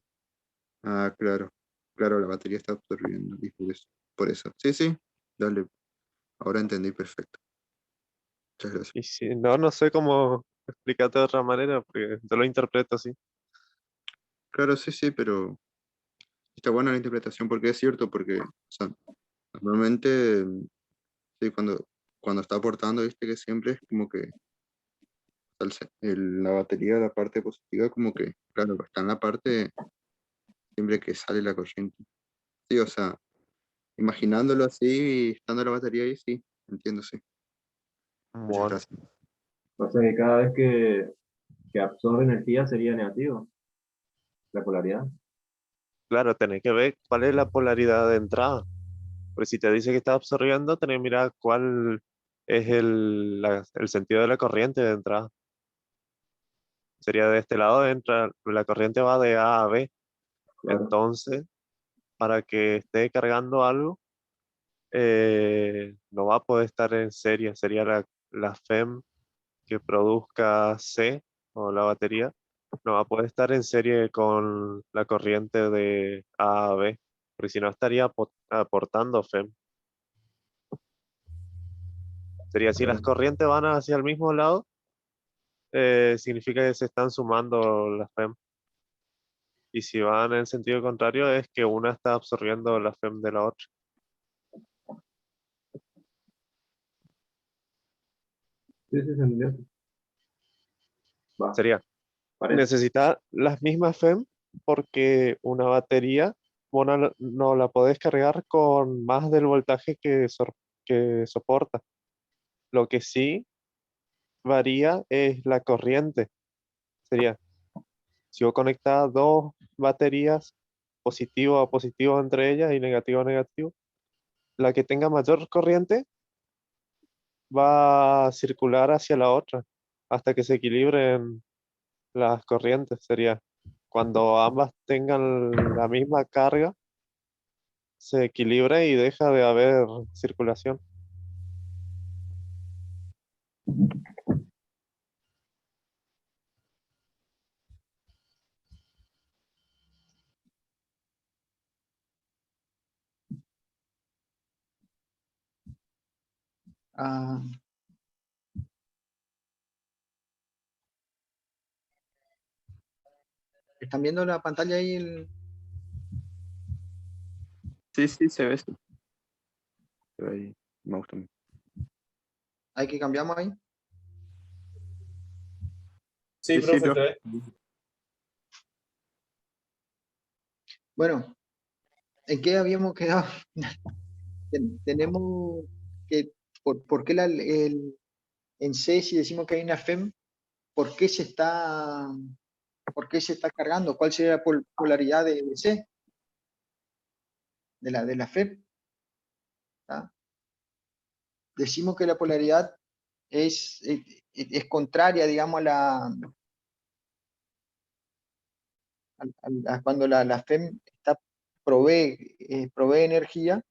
Ah, claro. Claro, la batería está absorbiendo. Y por eso. Por eso. Sí, sí. Dale. Ahora entendí perfecto. Muchas gracias. Y si no, no sé cómo explicarte de otra manera, porque yo lo interpreto así. Claro, sí, sí, pero está buena la interpretación porque es cierto, porque, o sea, normalmente, sí, cuando está aportando, viste que siempre es como que la batería, la parte positiva, como que, claro, está en la parte siempre que sale la corriente. Sí, o sea, imaginándolo así, estando la batería ahí, sí, entiendo, sí. Muchas Bueno, gracias. O sea que cada vez que absorbe energía sería negativo, la polaridad. claro, tenés que ver cuál es la polaridad de entrada. Porque si te dice que está absorbiendo, tenés que mirar cuál es el sentido de la corriente de entrada. Sería de este lado, entra, la corriente va de A a B. Claro. Entonces, para que esté cargando algo, no va a poder estar en serie. Sería la FEM que produzca C o la batería. No va a poder estar en serie con la corriente de A a B. Porque si no, estaría aportando FEM. Sería si las Claro. corrientes van hacia el mismo lado, significa que se están sumando las FEM. Y si van en sentido contrario, es que una está absorbiendo la FEM de la otra. Sí, sí, se entendió. Va, Sería, parece. necesita las mismas FEM porque una batería vos no la podés cargar con más del voltaje que soporta. Lo que sí varía es la corriente. Sería, si vos conectás dos baterías, positivo a positivo entre ellas y negativo a negativo, la que tenga mayor corriente va a circular hacia la otra hasta que se equilibren las corrientes. Sería cuando ambas tengan la misma carga, se equilibra y deja de haber circulación. Ah, ¿están viendo la pantalla ahí? Sí, sí, se ve eso. Se ve ahí. Me gusta mucho. ¿Hay que cambiamos ahí? Sí, Sí, sí, profe, profe. Bueno, ¿en qué habíamos quedado? Tenemos que, ¿por qué en C, si decimos que hay una FEM, ¿por qué se está cargando? ¿Cuál sería la polaridad de C, de la FEM? ¿Tá? Decimos que la polaridad es contraria, digamos, a cuando la FEM provee energía,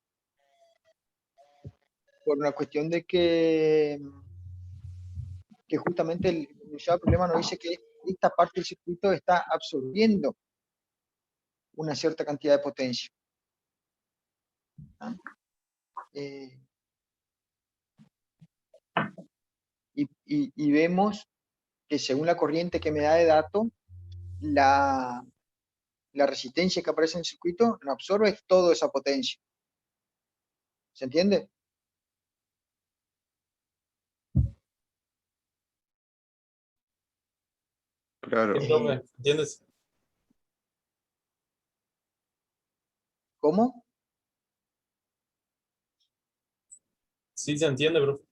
por una cuestión de que justamente el enunciado problema nos dice que esta parte del circuito está absorbiendo una cierta cantidad de potencia. ¿Ah? Y vemos que según la corriente que me da de datos, la resistencia que aparece en el circuito no absorbe toda esa potencia. ¿Se entiende? Claro. Sí, profe, ¿entiendes? ¿Cómo? Sí, se entiende, profe.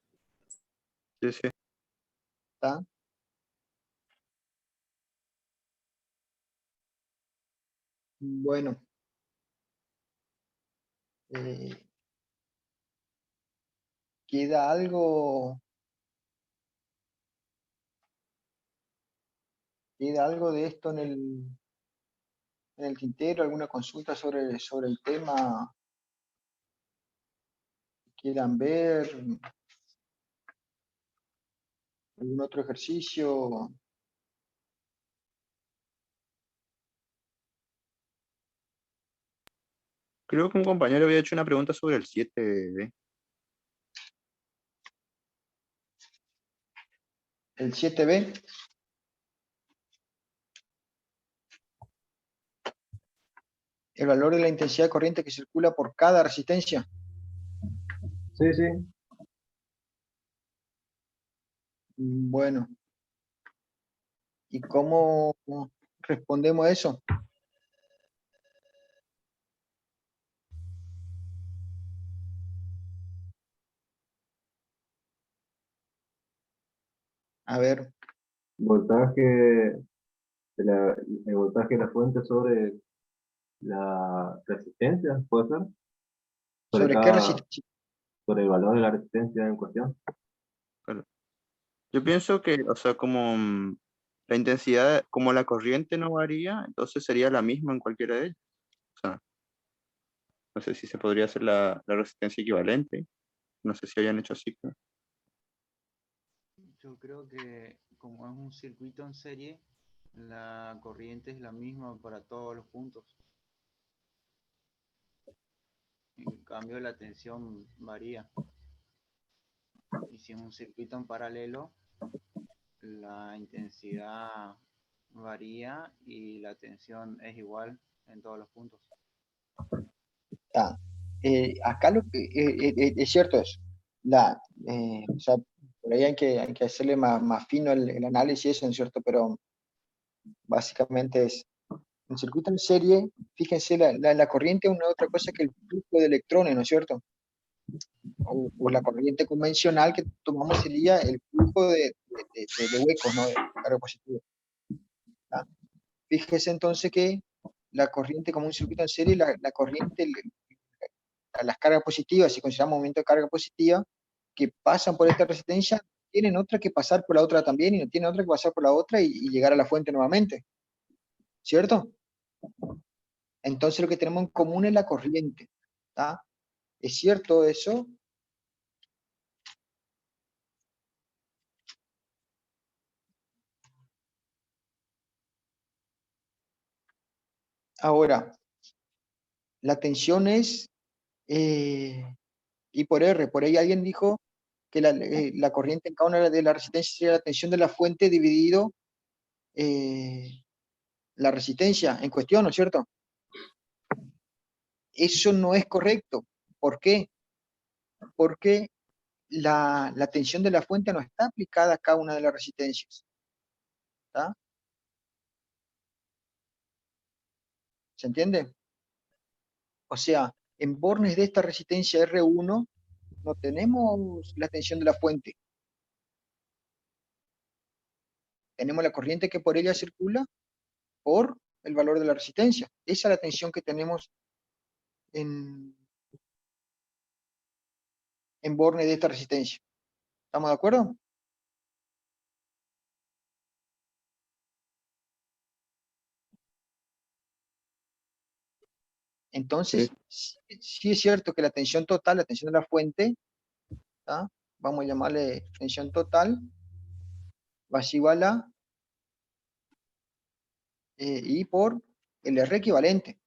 Sí, sí. ¿Está? Bueno. Eh, ¿Queda de esto en el tintero? ¿Alguna consulta sobre el tema que quieran ver? ¿Algún otro ejercicio? Creo que un compañero había hecho una pregunta sobre el 7B. El 7B, el valor de la intensidad de corriente que circula por cada resistencia. Sí, sí. Bueno, ¿y cómo respondemos a eso? A ver, Voltaje, el voltaje de la fuente sobre la resistencia, ¿puede ser? Sobre ¿sobre qué cada, resistencia? sobre el valor de la resistencia en cuestión. Claro. Yo pienso que, o sea, como la intensidad, como la corriente no varía, entonces sería la misma en cualquiera de ellas. O sea, no sé si se podría hacer la resistencia equivalente. No sé si hayan hecho así. ¿No? Yo creo que como es un circuito en serie, la corriente es la misma para todos los puntos. En cambio, la tensión varía. Y si es un circuito en paralelo, la intensidad varía y la tensión es igual en todos los puntos. Ah, acá lo que es cierto eso. O sea, por ahí hay que hacerle más fino el análisis, eso, ¿no es cierto? Pero básicamente es un circuito en serie. Fíjense, la corriente es una otra cosa que el flujo de electrones, ¿no es cierto? O la corriente convencional que tomamos sería el flujo de huecos, ¿no? De carga positiva. ¿Ah? Fíjese entonces que la corriente como un circuito en serie, la corriente, las cargas positivas, si consideramos momento de carga positiva, que pasan por esta resistencia, tienen otra que pasar por la otra también, y no tienen otra que pasar por la otra y llegar a la fuente nuevamente. ¿Cierto? Entonces lo que tenemos en común es la corriente. ¿Tá? ¿Es cierto eso? Ahora, la tensión es I por R. Por ahí alguien dijo que la corriente en cada una de las resistencias sería la tensión de la fuente dividido la resistencia en cuestión, ¿no es cierto? Eso no es correcto. ¿Por qué? Porque la tensión de la fuente no está aplicada a cada una de las resistencias. ¿Tá? ¿Se entiende? O sea, en bornes de esta resistencia R1 no tenemos la tensión de la fuente. Tenemos la corriente que por ella circula por el valor de la resistencia. Esa es la tensión que tenemos en bornes de esta resistencia. ¿Estamos de acuerdo? Entonces, sí es cierto que la tensión total, la tensión de la fuente, ¿tá? Vamos a llamarle tensión total, va a ser igual a I por el R equivalente.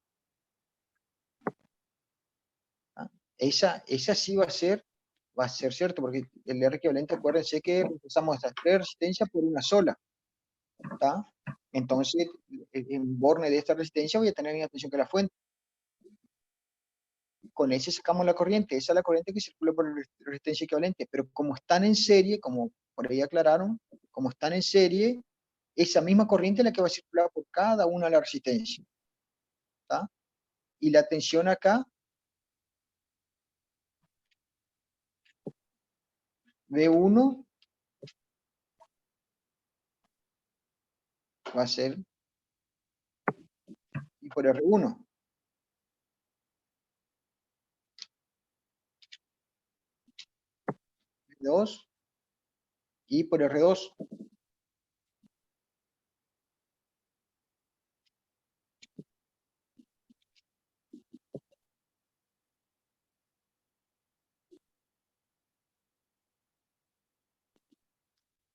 ¿Tá? Esa sí va a ser cierto, porque el R equivalente, acuérdense que reemplazamos estas tres resistencias por una sola. ¿Tá? Entonces, en borne de esta resistencia voy a tener la misma tensión que la fuente. Con ese sacamos la corriente, esa es la corriente que circula por la resistencia equivalente, pero como están en serie, como por ahí aclararon, como están en serie, esa misma corriente es la que va a circular por cada una de las resistencias. ¿Tá? Y la tensión acá, V1, va a ser I por R1. V2, I por R2.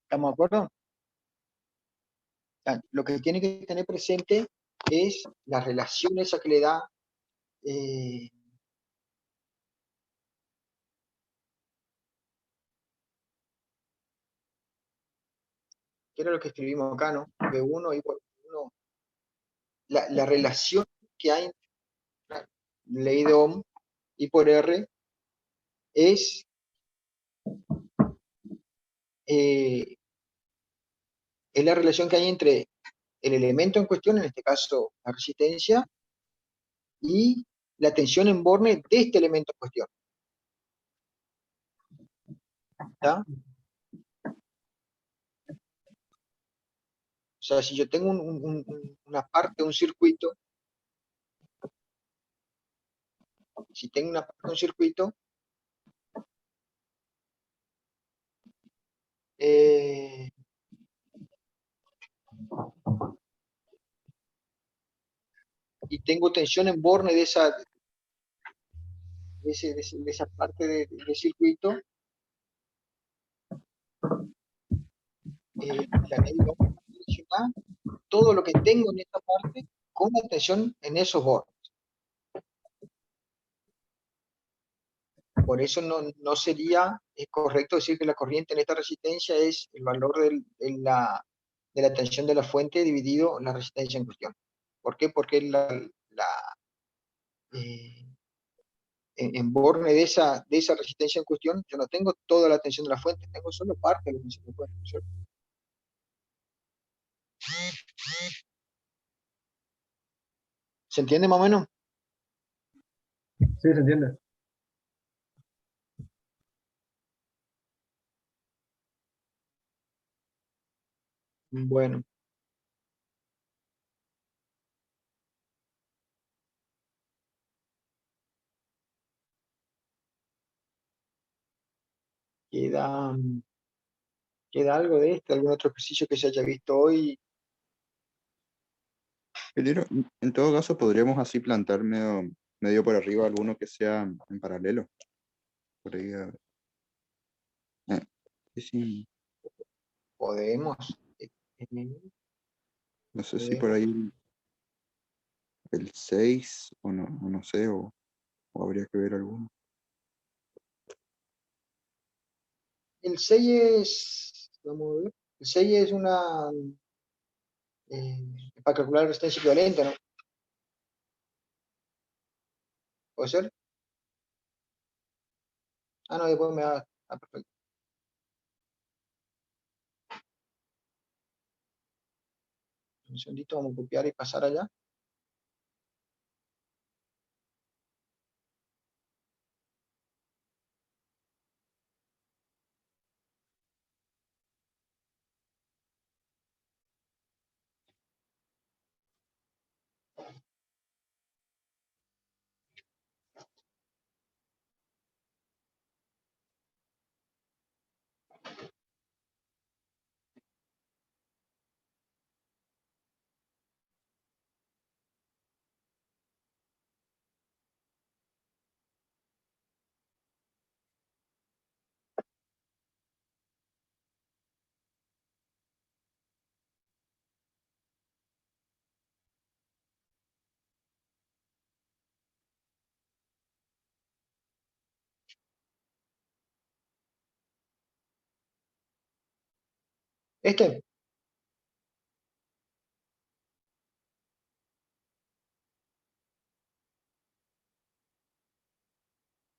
¿Estamos de acuerdo? Lo que tiene que tener presente es la relación esa que le da ¿qué era lo que escribimos acá, no? V1 I por 1. La relación que hay entre la ley de Ohm I por R es la relación que hay entre el elemento en cuestión, en este caso la resistencia, y la tensión en borne de este elemento en cuestión. ¿Tá? O sea, si yo tengo una parte de un circuito, si tengo una parte de un circuito, y tengo tensión en borne de esa parte del circuito, la ley de Ohm relaciona todo lo que tengo en esta parte con la tensión en esos bornes. Por eso no sería correcto decir que la corriente en esta resistencia es el valor de la tensión de la fuente dividido la resistencia en cuestión. ¿Por qué? Porque en borne de esa resistencia en cuestión, yo no tengo toda la tensión de la fuente, tengo solo parte de la tensión de la fuente, ¿cierto? ¿Se entiende más o menos? Sí, se entiende. Bueno. ¿Queda algo de esto? ¿Algún otro ejercicio que se haya visto hoy? Ingeniero, en todo caso, podríamos así plantar medio por arriba alguno que sea en paralelo. Por ahí, a ver. Sí, sí. Podemos. No sé si por ahí el 6 o no sé, o habría que ver alguno. El 6 es, vamos a ver, el 6 es una, para calcular resistencia equivalente, ¿no? ¿Puede ser? Ah, no, después me va, perfecto. Un segundito, vamos a copiar y pasar allá. ¿Este?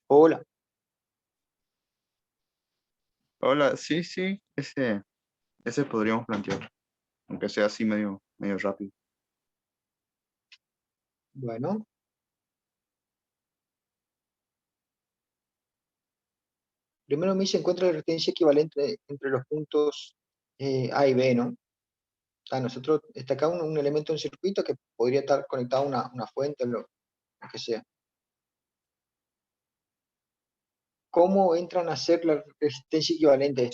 Hola. Hola, sí, ese podríamos plantear, aunque sea así medio rápido. Bueno. Primero me dice encuentra la resistencia equivalente entre los puntos A y B, ¿no? O sea, nosotros, está acá un elemento en circuito que podría estar conectado a una fuente o lo que sea. ¿Cómo entran a ser la resistencia equivalente?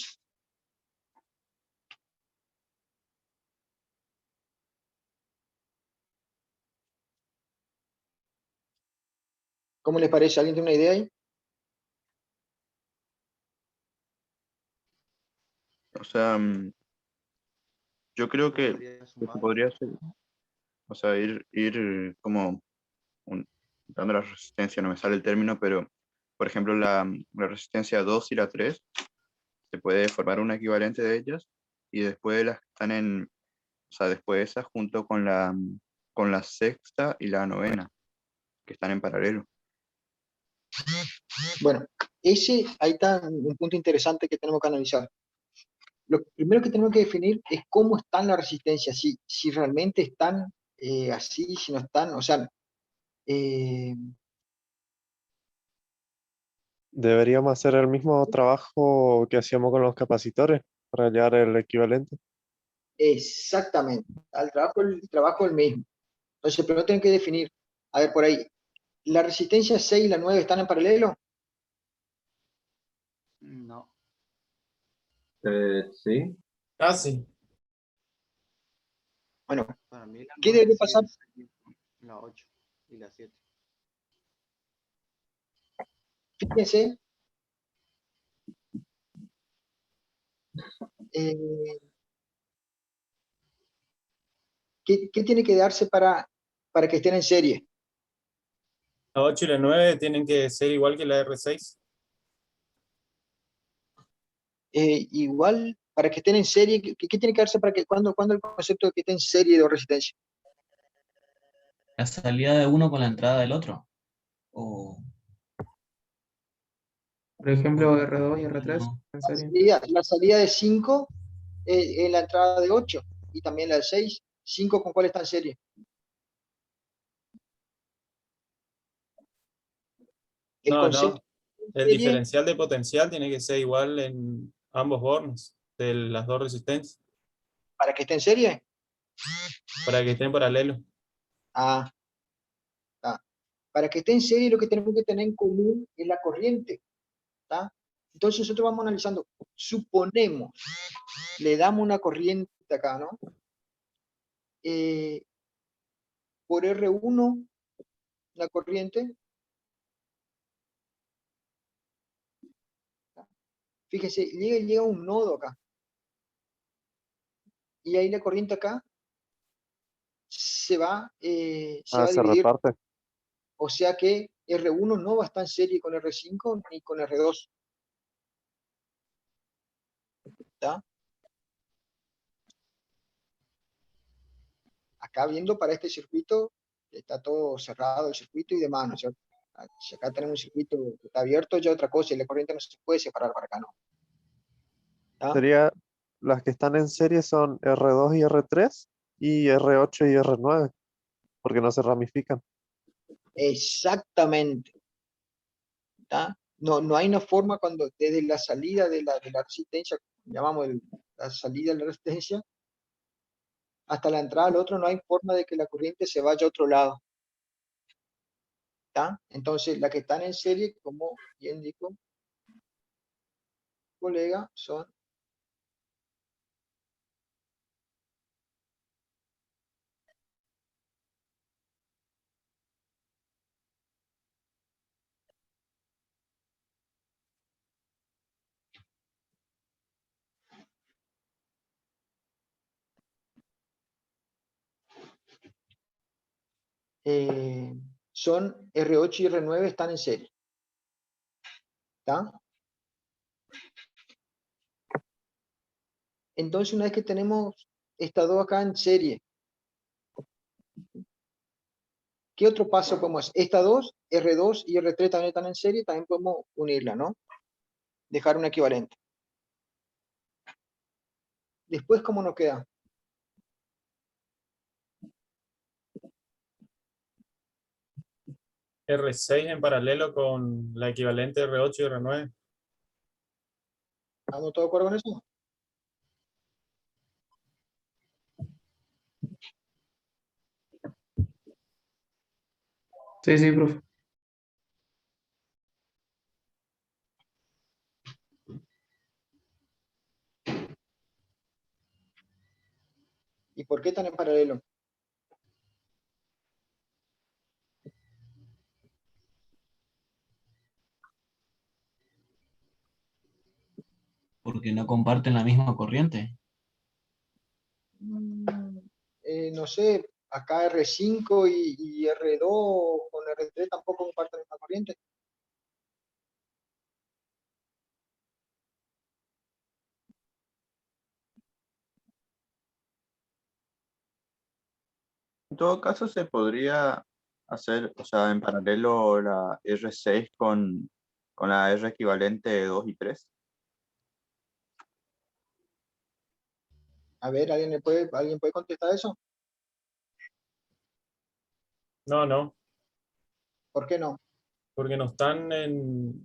¿Cómo les parece? ¿Alguien tiene una idea ahí? O sea, yo creo que Podría se sumar. podría hacer, o sea, ir como dando la resistencia, no me sale el término, pero por ejemplo la resistencia 2 y la 3 se puede formar una equivalente de ellas y después las que están o sea, después esas junto con la sexta y la novena, que están en paralelo. Bueno, ahí está un punto interesante que tenemos que analizar. Lo primero que tenemos que definir es cómo están las resistencias, si realmente están así, si no están, o sea, Deberíamos hacer el mismo trabajo que hacíamos con los capacitores para hallar el equivalente. exactamente, el trabajo es el mismo. Entonces, primero tienen que definir, a ver, por ahí, ¿la resistencia 6 y la 9 están en paralelo? No. Sí. Casi. Bueno, Para mí la ¿qué 9 debe sí pasar? es la 8 y la 7. Fíjense, eh, ¿qué tiene que darse para que estén en serie? La 8 y la 9 tienen que ser igual que la R6. Igual Para que estén en serie, ¿qué tiene que hacerse para que, cuando el concepto de que esté en serie de dos resistencias? La salida de uno con la entrada del otro. O Por ejemplo, R2 y R3, no. en serie. La salida de 5 en la entrada de 8 y también la de 6. 5 con cuál está en serie. El No, concepto no. de El serie, diferencial de potencial tiene que ser igual en ambos bornes de las dos resistencias para que esté en serie. para que estén paralelos. Ah, ah. Para que esté en serie lo que tenemos que tener en común es la corriente. ¿Tá? Entonces nosotros vamos analizando. Suponemos, le damos una corriente acá, ¿no? Por R1, la corriente. Fíjese, llega un nodo acá. Y ahí la corriente acá se va a Se dividir. reparte. O sea que R1 no va a estar en serie con R5 ni con R2. ¿Tá? Acá viendo para este circuito, está todo cerrado el circuito y demás, ¿no es cierto? Si acá tenemos un circuito que está abierto, ya otra cosa, y la corriente no se puede separar para acá, ¿no? ¿Tá? Sería, las que están en serie son R2 y R3 y R8 y R9, porque no se ramifican. Exactamente. ¿Tá? No hay una forma cuando desde la salida de la resistencia, llamamos la salida de la resistencia, hasta la entrada al otro, no hay forma de que la corriente se vaya a otro lado. ¿Tá? Entonces, las que están en serie, como bien dijo colega, son son R8 y R9 están en serie. ¿Tá? Entonces, una vez que tenemos estas dos acá en serie, ¿qué otro paso podemos hacer? Estas dos, R2 y R3 también están en serie, también podemos unirla, ¿no? Dejar un equivalente. Después, ¿cómo nos queda? R6 en paralelo con la equivalente R8 y R9. ¿Estamos todos de acuerdo con eso? Sí, sí, profe. ¿Y por qué están en paralelo? Porque no comparten la misma corriente. No sé, acá R5 y R2 con R3 tampoco comparten la misma corriente. En todo caso, se podría hacer, o sea, en paralelo la R6 con la R equivalente 2 y 3. A ver, ¿alguien puede contestar eso? No, no, ¿Por qué no? porque no están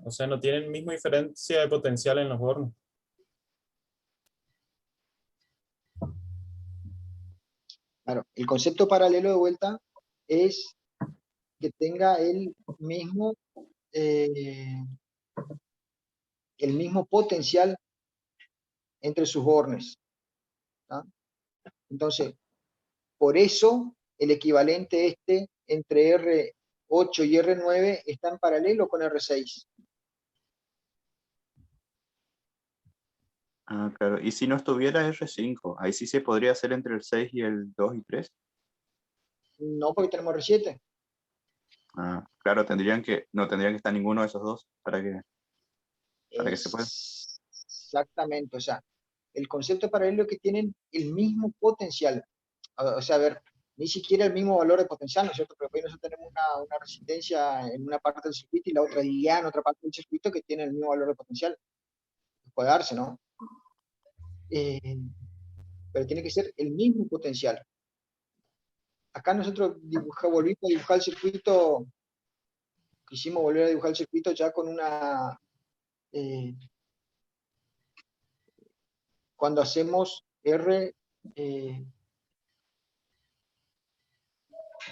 o sea, no tienen misma diferencia de potencial en los bornes. Claro, el concepto paralelo de vuelta es que tenga eh, el mismo potencial entre sus bornes. ¿Tá? Entonces, por eso el equivalente entre R8 y R9 está en paralelo con R6. Ah, claro. Y si no estuviera R5, ahí sí se podría hacer entre el 6 y el 2 y 3. No, porque tenemos R7. Ah, claro, no tendrían que estar ninguno de esos dos para que se pueda. Exactamente, o sea, el concepto de paralelo es que tienen el mismo potencial. O sea, a ver, ni siquiera el mismo valor de potencial, ¿no es cierto? Pero hoy nosotros tenemos una resistencia en una parte del circuito y la otra ya en otra parte del circuito que tiene el mismo valor de potencial. Puede darse, ¿no? Pero tiene que ser el mismo potencial. Acá nosotros volvimos a dibujar el circuito, quisimos volver a dibujar el circuito ya con una... cuando hacemos R...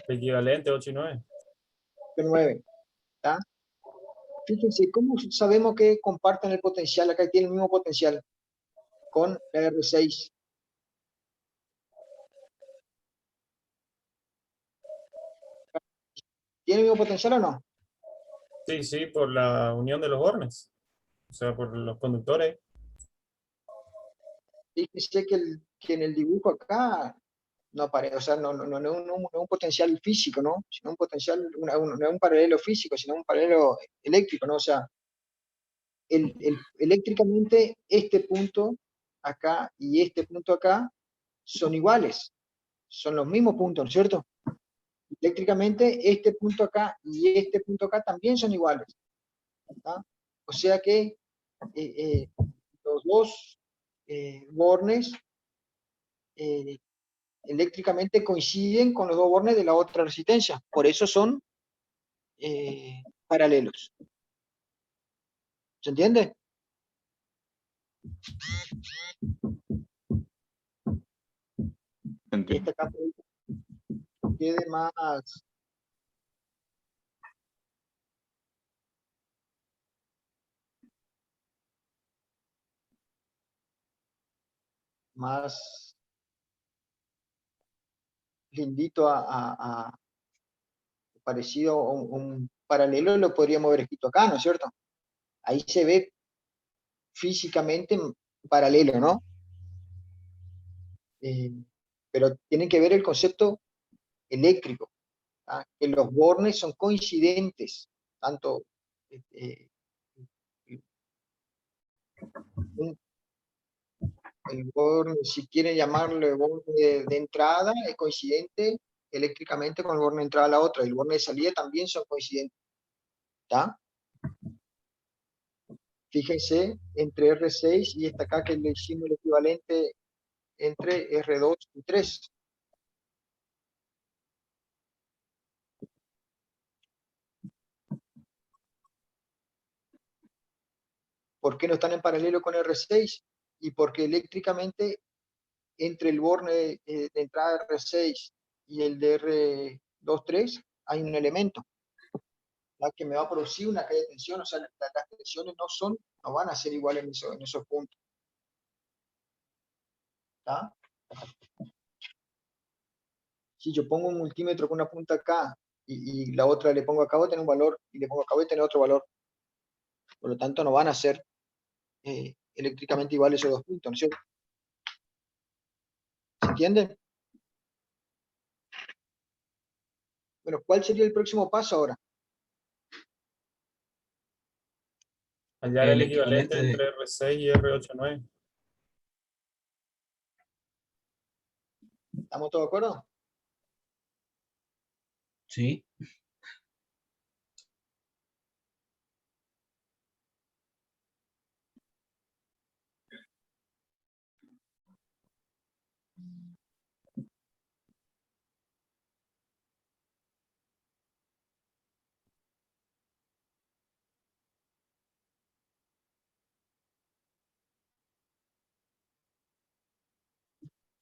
Equivalente 8 y 9. 9, ¿tá? Fíjense, ¿cómo sabemos que comparten el potencial? Acá tiene el mismo potencial con la R6. ¿Tiene el mismo potencial o no? Sí, sí, por la unión de los bornes. O sea, por los conductores. Fíjense que en el dibujo acá no aparece, o sea, no es un potencial físico, ¿no? Sino un potencial, no es un paralelo físico, sino un paralelo eléctrico, ¿no? O sea, eléctricamente este punto acá y este punto acá son iguales, son los mismos puntos, ¿no es cierto? Eléctricamente este punto acá y este punto acá también son iguales, ¿tá? O sea que los dos bornes eléctricamente coinciden con los dos bornes de la otra resistencia, por eso son paralelos. ¿Se entiende? Entiendo. Esta capa quede más lindito parecido a un paralelo, lo podríamos haber escrito acá, ¿no es cierto? Ahí se ve físicamente paralelo, ¿no? Pero tienen que ver el concepto eléctrico, ¿tá? Que los bornes son coincidentes, tanto el borne, si quieren llamarlo el borne de entrada, es coincidente eléctricamente con el borne de entrada a la otra, y el borne de salida también son coincidentes, ¿está? Fíjense, entre R6 y esta acá que le hicimos el equivalente entre R2 y 3. ¿Por qué no están en paralelo con R6? Y porque eléctricamente entre el borne de entrada R6 y el de R2-3 hay un elemento, ¿tá? Que me va a producir una caída de tensión, o sea, las tensiones no van a ser iguales en esos puntos, ¿tá? Si yo pongo un multímetro con una punta acá y la otra le pongo acá, voy a tener un valor, y le pongo acá, voy a tener otro valor. Por lo tanto, no van a ser eléctricamente iguales esos dos puntos, ¿no es cierto? ¿Se entiende? Bueno, ¿cuál sería el próximo paso ahora? Hallar El el equivalente equivalente de... entre R6 y R89. ¿Estamos todos de acuerdo? Sí.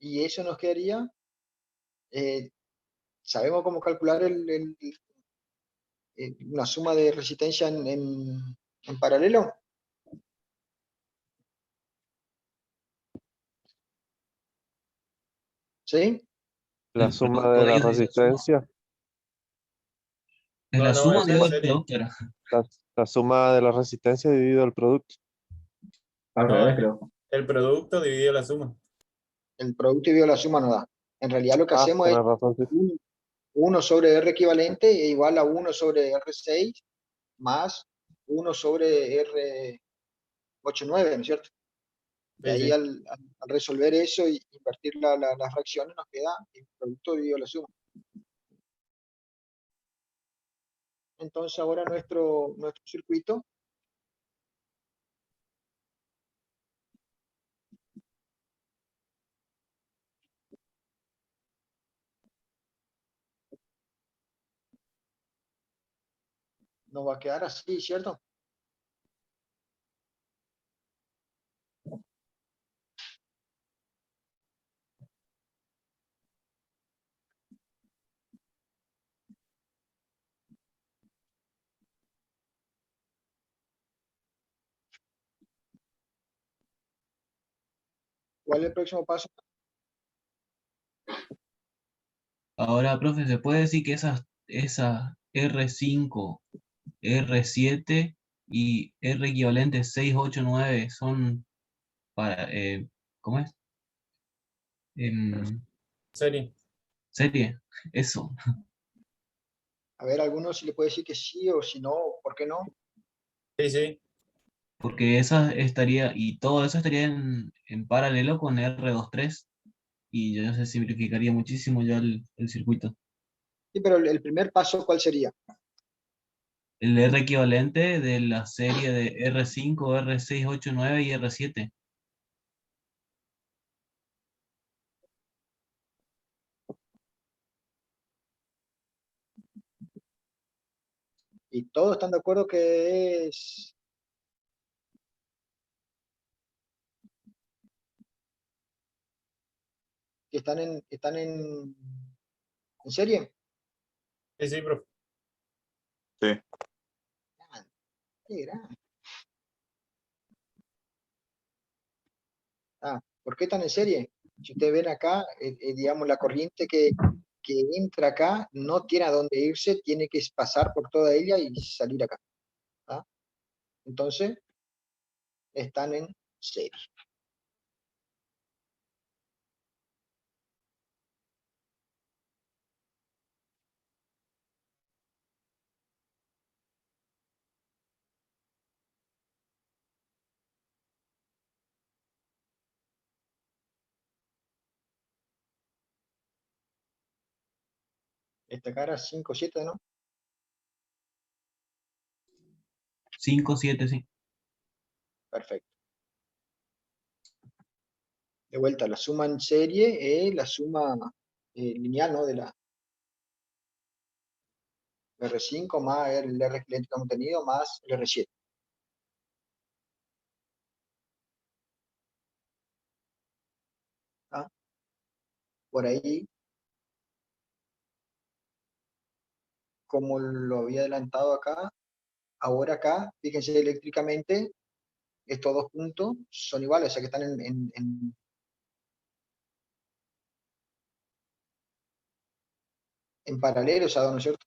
Y eso nos quedaría, ¿sabemos cómo calcular una suma de resistencia en paralelo? ¿Sí? La El suma producto de la de la suma. resistencia. Es No, la no, suma esa de es la el serie. producto era. La suma de la resistencia dividido el producto. Al No, revés, creo. el producto dividido la suma. El producto y la suma no da. En realidad lo que hacemos es Tenés razón, sí. 1 sobre R equivalente es igual a 1 sobre R6 más 1 sobre R89, ¿no es cierto? Y ahí al resolver eso y invertir las fracciones nos queda el producto dividido la suma. Entonces ahora nuestro circuito nos va a quedar así, ¿cierto? ¿Cuál es el próximo paso? Ahora, profe, ¿se puede decir que esas R5, R7 y R equivalente 6, 8, 9 son para, ¿cómo es? Serie. Serie, eso. A ver, algunos si le puede decir que sí o si no, ¿por qué no? Sí, sí. Porque esa estaría, y todo eso estaría en paralelo con R23 y ya se simplificaría muchísimo ya el circuito. Sí, pero el primer paso, ¿cuál sería? El R equivalente de la serie de R5, R6, 8, 9 y R7. Y todos están de acuerdo que están en serie. Sí, sí, profe. Sí. Qué grande. ¿Por qué están en serie? Si ustedes ven acá, digamos, la corriente que entra acá no tiene a dónde irse, tiene que pasar por toda ella y salir acá. ¿Ah? Entonces, están en serie. Esta cara 5, 7, ¿no? 5, 7, sí. Perfecto. De vuelta, la suma en serie es la suma lineal, ¿no? De la R5 más el R equivalente que hemos tenido más el R7. ¿Ah? Por ahí, como lo había adelantado acá, ahora acá, fíjense eléctricamente, estos dos puntos son iguales, o sea que están en paralelo, o sea, ¿no es cierto?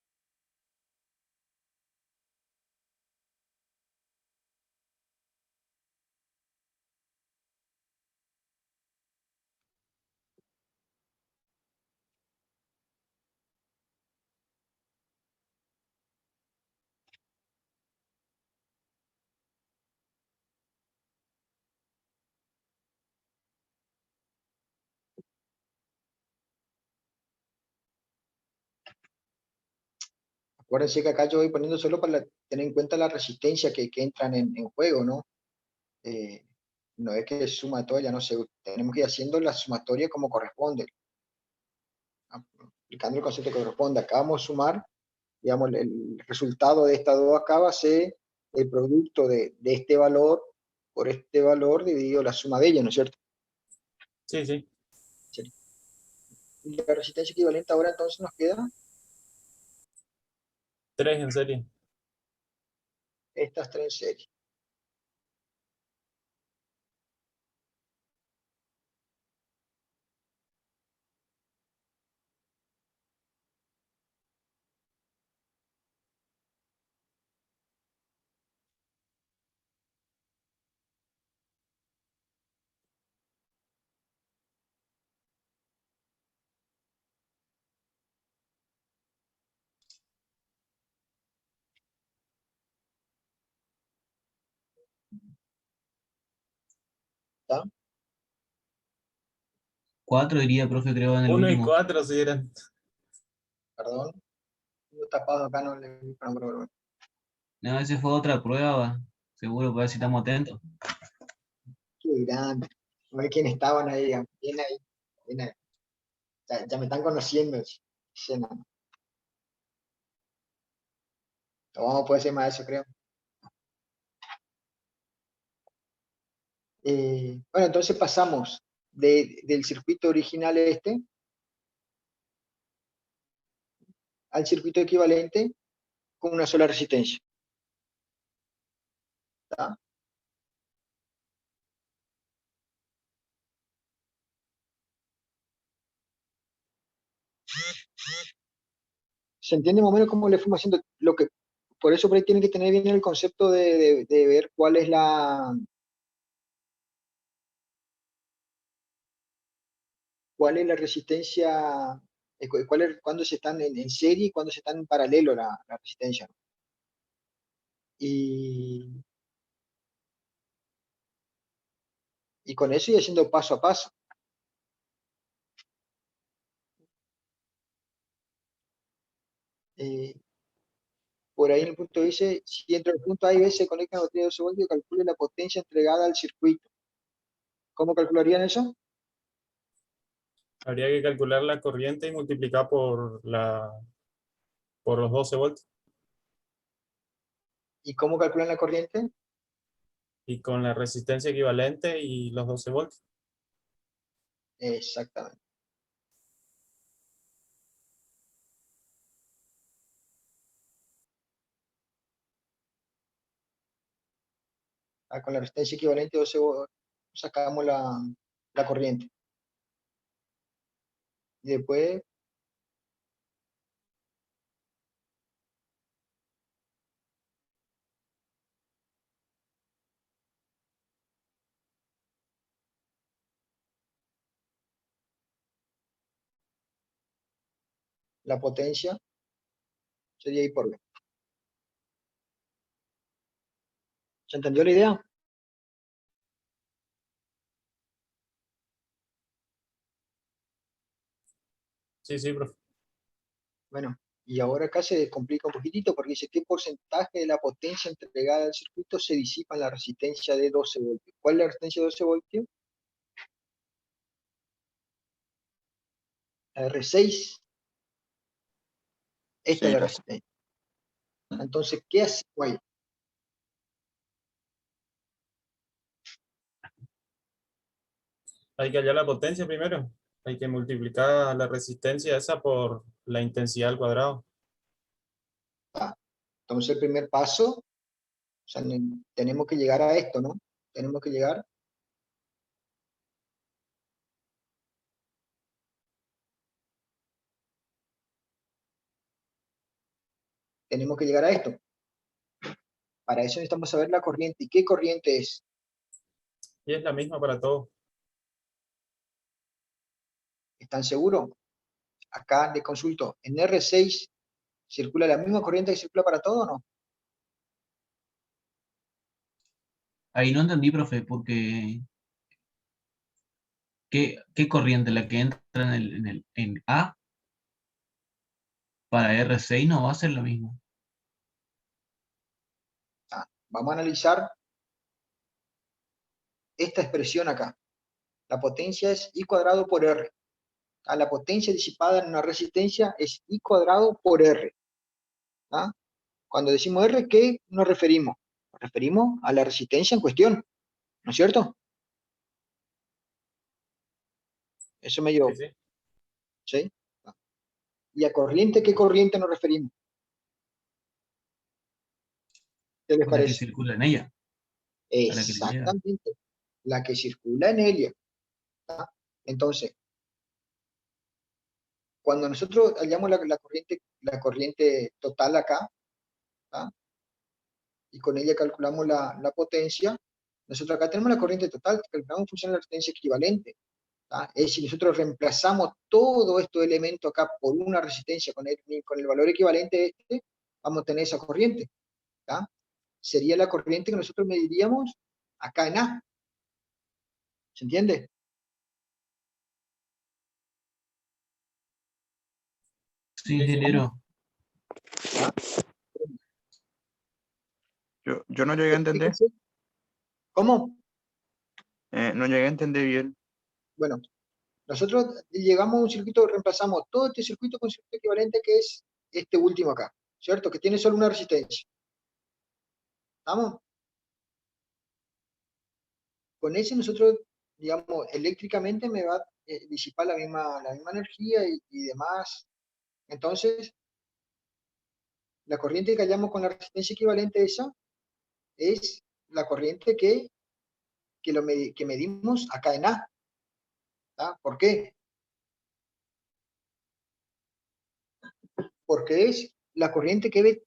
Acuérdense que acá yo voy poniendo solo para tener en cuenta la resistencia que entran en juego, ¿no? Eh, no es que es sumatoria, no sé, tenemos que ir haciendo la sumatoria como corresponde, aplicando el concepto que corresponde. Acá vamos a sumar, digamos, el resultado de estas dos acá va a ser el producto de este valor por este valor dividido la suma de ellas, ¿no es cierto? Sí, sí. Y la resistencia equivalente ahora entonces nos queda 3 en serie. estas tres en serie. ¿Está? 4 iría, profe, creo, en el 1 y último. 4 si eran. Perdón. Tengo tapado acá, no le... bueno. No, ese fue otra prueba. Seguro, para ver si estamos atentos. Qué grande. A ver quién estaban ahí. Bien ahí. Bien ahí. Ya me están conociendo. Sí, no. Lo vamos a poder hacer más eso, creo. Bueno, entonces pasamos del circuito original este al circuito equivalente con una sola resistencia. ¿Tá? ¿Se entiende más o menos cómo le fuimos haciendo? Por eso por ahí tienen que tener bien el concepto de ver cuál es la resistencia, cuándo se están en serie y cuándo se están en paralelo la resistencia. Y con eso ir haciendo paso a paso. Por ahí en el punto dice, si entre el punto A y B se conectan baterías de 12 voltios, calcule la potencia entregada al circuito. ¿Cómo calcularían eso? Habría que calcular la corriente y multiplicar por los 12 voltios. ¿Y cómo calculan la corriente? Y con la resistencia equivalente y los 12 voltios. Exactamente. Con la resistencia equivalente 12 voltios sacamos la corriente. Y después la potencia sería I por B. ¿Se entendió la idea? Sí, sí, profe. Bueno, y ahora acá se complica un poquitito porque dice qué porcentaje de la potencia entregada al circuito se disipa en la resistencia de 12 voltios. ¿Cuál es la resistencia de 12 voltios? La R6. Esta es la resistencia. Entonces, ¿qué hace ahí? Hay que hallar la potencia primero. Hay que multiplicar la resistencia esa por la intensidad al cuadrado. Entonces, el primer paso, o sea, tenemos que llegar a esto, ¿no? Tenemos que llegar a esto. Para eso necesitamos saber la corriente. ¿Y qué corriente es? Y es la misma para todos. ¿Están seguros? Acá le consulto. ¿En R6 circula la misma corriente que circula para todo o no? Ahí no entendí, profe, porque ¿qué corriente? La que entra en A para R6 no va a ser lo mismo. Vamos a analizar esta expresión acá. La potencia es I cuadrado por R. La potencia disipada en una resistencia es I cuadrado por R. Cuando decimos R, ¿qué nos referimos? Nos referimos a la resistencia en cuestión, ¿no es cierto? Eso me dio. Sí, sí. ¿Sí? ¿Y a corriente qué corriente nos referimos? ¿Qué les La que parece? circula en ella. A la que le llega. Exactamente. La que circula en ella. Entonces, cuando nosotros hallamos la corriente total acá, y con ella calculamos la potencia, nosotros acá tenemos la corriente total, calculamos en función de la resistencia equivalente. Es decir, nosotros reemplazamos todos estos elementos acá por una resistencia con el valor equivalente este, vamos a tener esa corriente. Sería la corriente que nosotros mediríamos acá en A. ¿Se entiende? Sí, ingeniero. Yo no llegué a entender. Fíjense. ¿Cómo? No llegué a entender bien. Bueno, nosotros llegamos a un circuito, reemplazamos todo este circuito con un circuito equivalente que es este último acá, ¿cierto? Que tiene solo una resistencia. ¿Estamos? Con ese nosotros, digamos, eléctricamente me va a disipar la misma energía y demás. Entonces, la corriente que hallamos con la resistencia equivalente a esa es la corriente que medimos acá en A. ¿Tá? ¿Por qué? Porque es la corriente que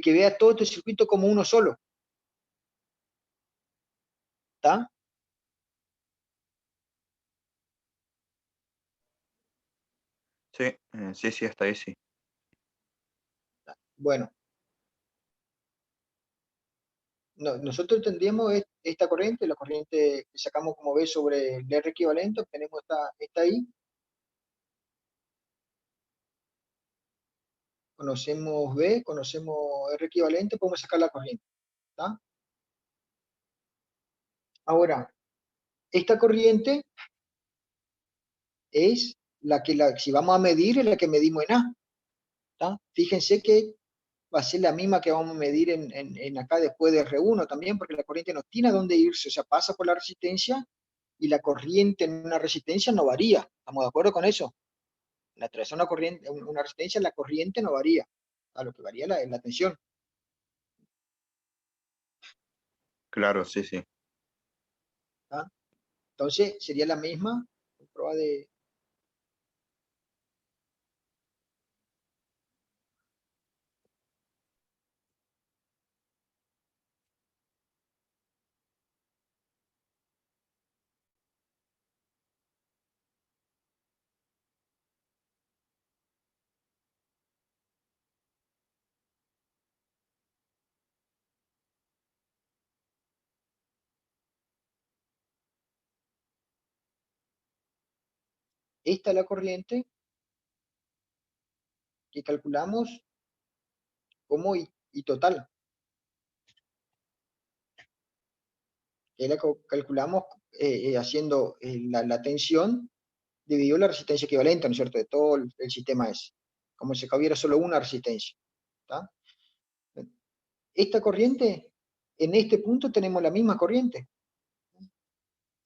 vea todo este circuito como uno solo. ¿Está? Sí, sí, hasta ahí sí. Bueno, nosotros tendríamos esta corriente, la corriente que sacamos como B sobre el R equivalente, obtenemos esta I. Conocemos B, conocemos R equivalente, podemos sacar la corriente. ¿Está? Ahora, esta corriente es si vamos a medir, es la que medimos en A. ¿Está? Fíjense que va a ser la misma que vamos a medir en acá después de R1 también, porque la corriente no tiene a dónde irse, o sea, pasa por la resistencia y la corriente en una resistencia no varía. ¿Estamos de acuerdo con eso? En la travesía una resistencia, la corriente no varía. A lo que varía es la tensión. Claro, sí, sí. ¿Está? Entonces, sería la misma prueba de... Esta es la corriente que calculamos como I total. Que la calculamos haciendo la tensión dividido la resistencia equivalente, ¿no es cierto?, de todo el sistema ese. Como si hubiera solo una resistencia. ¿Está? Esta corriente, en este punto tenemos la misma corriente.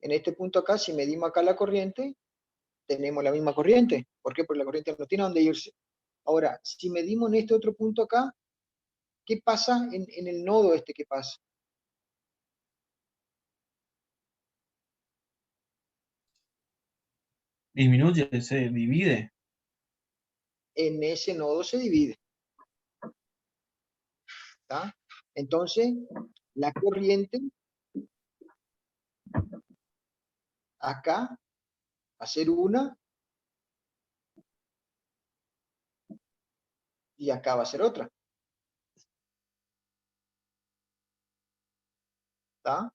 En este punto acá, si medimos acá la corriente, tenemos la misma corriente. ¿Por qué? Porque la corriente no tiene a dónde irse. Ahora, si medimos en este otro punto acá, ¿qué pasa en el nodo este que pasa? Disminuye, se divide. En ese nodo se divide. ¿Está? Entonces, la corriente acá va a ser una y acá va a ser otra. ¿Está?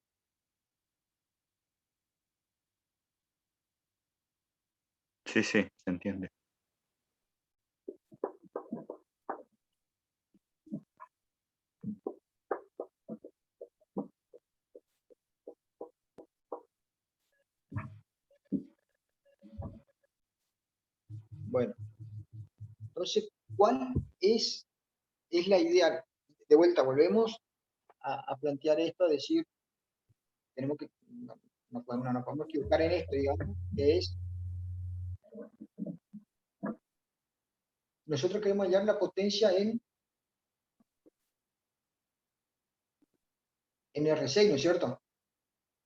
Sí, sí, se entiende. Bueno, entonces, ¿cuál es la idea? De vuelta, volvemos a plantear esto, a decir, tenemos que, no podemos equivocar en esto, digamos, que es, nosotros queremos hallar la potencia en R6, ¿no es cierto?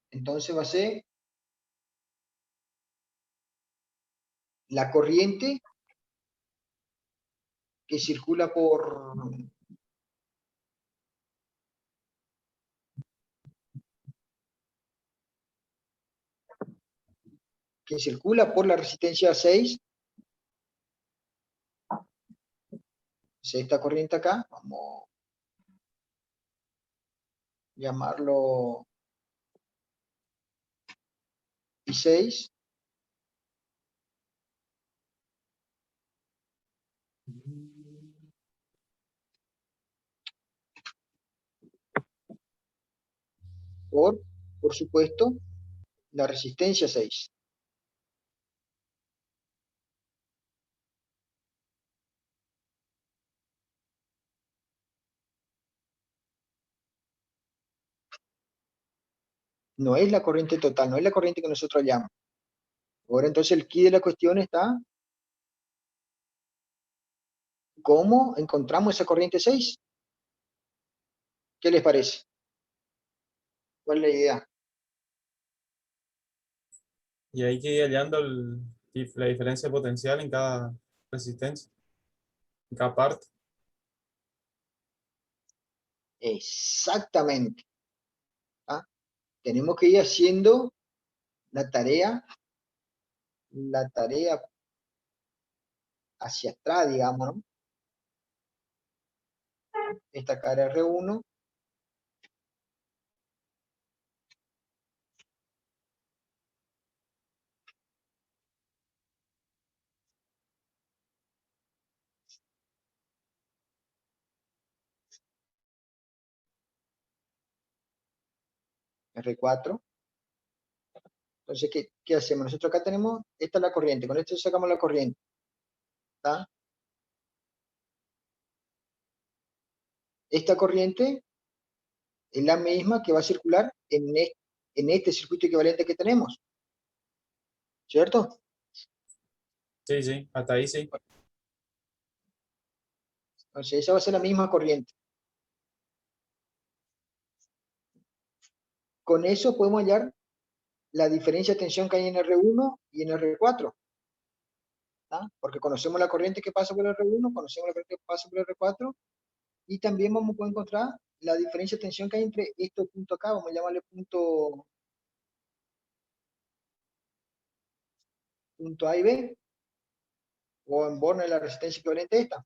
Entonces va a ser la corriente que circula por la resistencia 6, es esta corriente acá, vamos a llamarlo I6, por supuesto, la resistencia 6. No es la corriente total, no es la corriente que nosotros hallamos. Ahora entonces el quid de la cuestión está, ¿cómo encontramos esa corriente 6? ¿Qué les parece? ¿Cuál es la idea? Y hay que ir hallando la diferencia potencial en cada resistencia, en cada parte. Exactamente. ¿Ah? Tenemos que ir haciendo la tarea hacia atrás, digamos, ¿no? Esta cara R1, R4. Entonces, ¿qué hacemos? Nosotros acá tenemos, esta es la corriente, con esto sacamos la corriente. ¿Está? Esta corriente es la misma que va a circular en este circuito equivalente que tenemos. ¿Cierto? Sí, sí, hasta ahí sí. Entonces, esa va a ser la misma corriente. Con eso podemos hallar la diferencia de tensión que hay en R1 y en R4. ¿Tá? Porque conocemos la corriente que pasa por R1, conocemos la corriente que pasa por R4, y también vamos a poder encontrar la diferencia de tensión que hay entre estos puntos acá, vamos a llamarle punto A y B, o en Born de la resistencia equivalente a esta.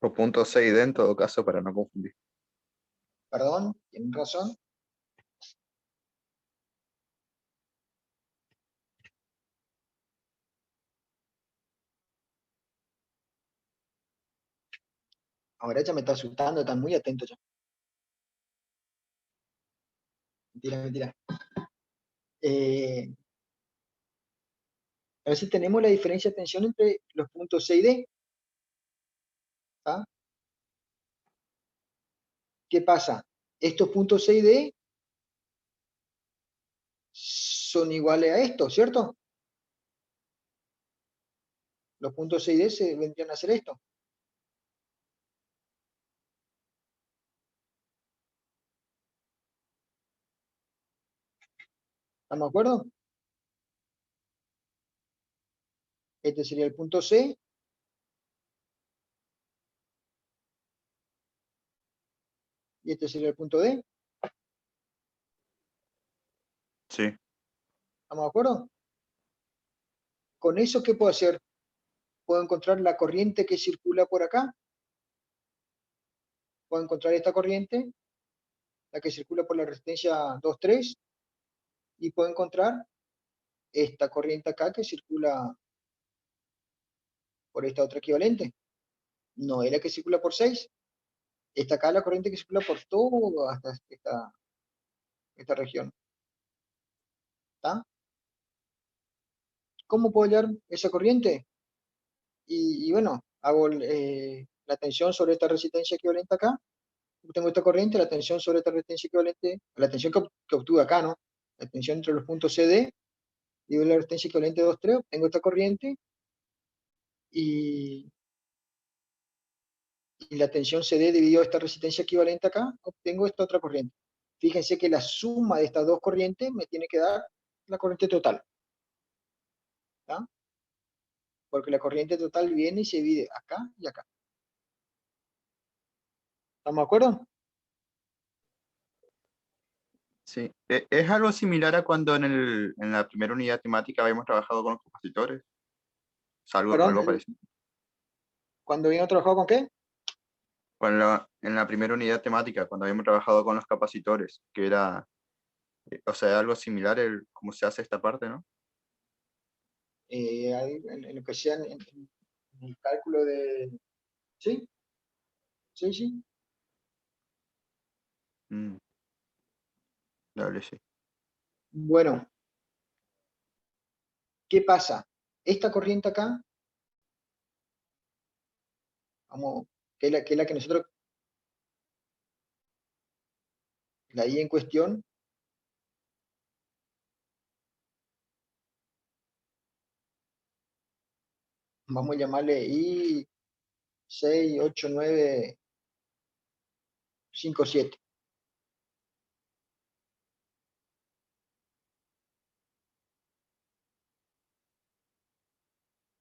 O punto 6D en todo caso, para no confundir. Perdón, tienen razón. Ahora ya me está asustando, están muy atentos ya. Mentira, mentira. A ver si tenemos la diferencia de tensión entre los puntos C y D. ¿Tá? ¿Qué pasa? Estos puntos C y D son iguales a estos, ¿cierto? Los puntos C y D se vendrían a hacer esto. ¿Estamos de acuerdo? Este sería el punto C. Y este sería el punto D. Sí. ¿Estamos de acuerdo? Con eso, ¿qué puedo hacer? Puedo encontrar la corriente que circula por acá. Puedo encontrar esta corriente, la que circula por la resistencia 2,3. Y puedo encontrar esta corriente acá que circula por esta otra equivalente. No es la que circula por 6. Esta acá es la corriente que circula por toda esta región. ¿Está? ¿Cómo puedo hallar esa corriente? Y bueno, hago la tensión sobre esta resistencia equivalente acá. Tengo esta corriente, la tensión sobre esta resistencia equivalente, la tensión que obtuve acá, ¿no? La tensión entre los puntos CD, y la resistencia equivalente 2,3, tengo esta corriente, y la tensión CD dividido esta resistencia equivalente acá, obtengo esta otra corriente. Fíjense que la suma de estas dos corrientes me tiene que dar la corriente total. ¿Tá? Porque la corriente total viene y se divide acá y acá. ¿Estamos de acuerdo? Sí. Es algo similar a cuando en la primera unidad temática habíamos trabajado con los capacitores. Es algo Perdón, parecido. ¿cuándo habíamos trabajado con qué? En la primera unidad temática, cuando habíamos trabajado con los capacitores, que era, o sea, algo similar cómo se hace esta parte, ¿no? en lo que sea en el cálculo de... ¿Sí? Sí, sí. Mm, dale, sí. Bueno, ¿qué pasa? Esta corriente acá, vamos, que es la que nosotros, la I en cuestión, vamos a llamarle I 6, 8, 9, 5, 7.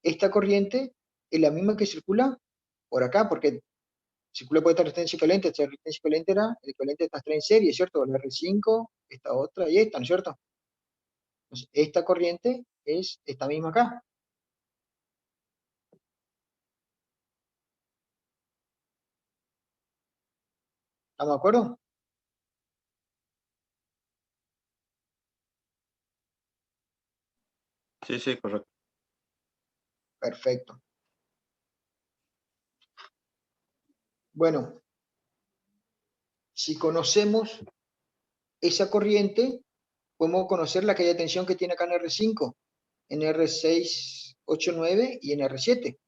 Esta corriente es la misma que circula por acá, porque circula por esta resistencia equivalente. Esta resistencia equivalente era el equivalente de estas tres en serie, ¿cierto? La R5, esta otra y esta, ¿no es cierto? Entonces, esta corriente es esta misma acá. ¿Estamos de acuerdo? Sí, sí, correcto. Perfecto. Bueno, si conocemos esa corriente, podemos conocer la caída de tensión que tiene acá en R5, en R6, 8, 9 y en R7.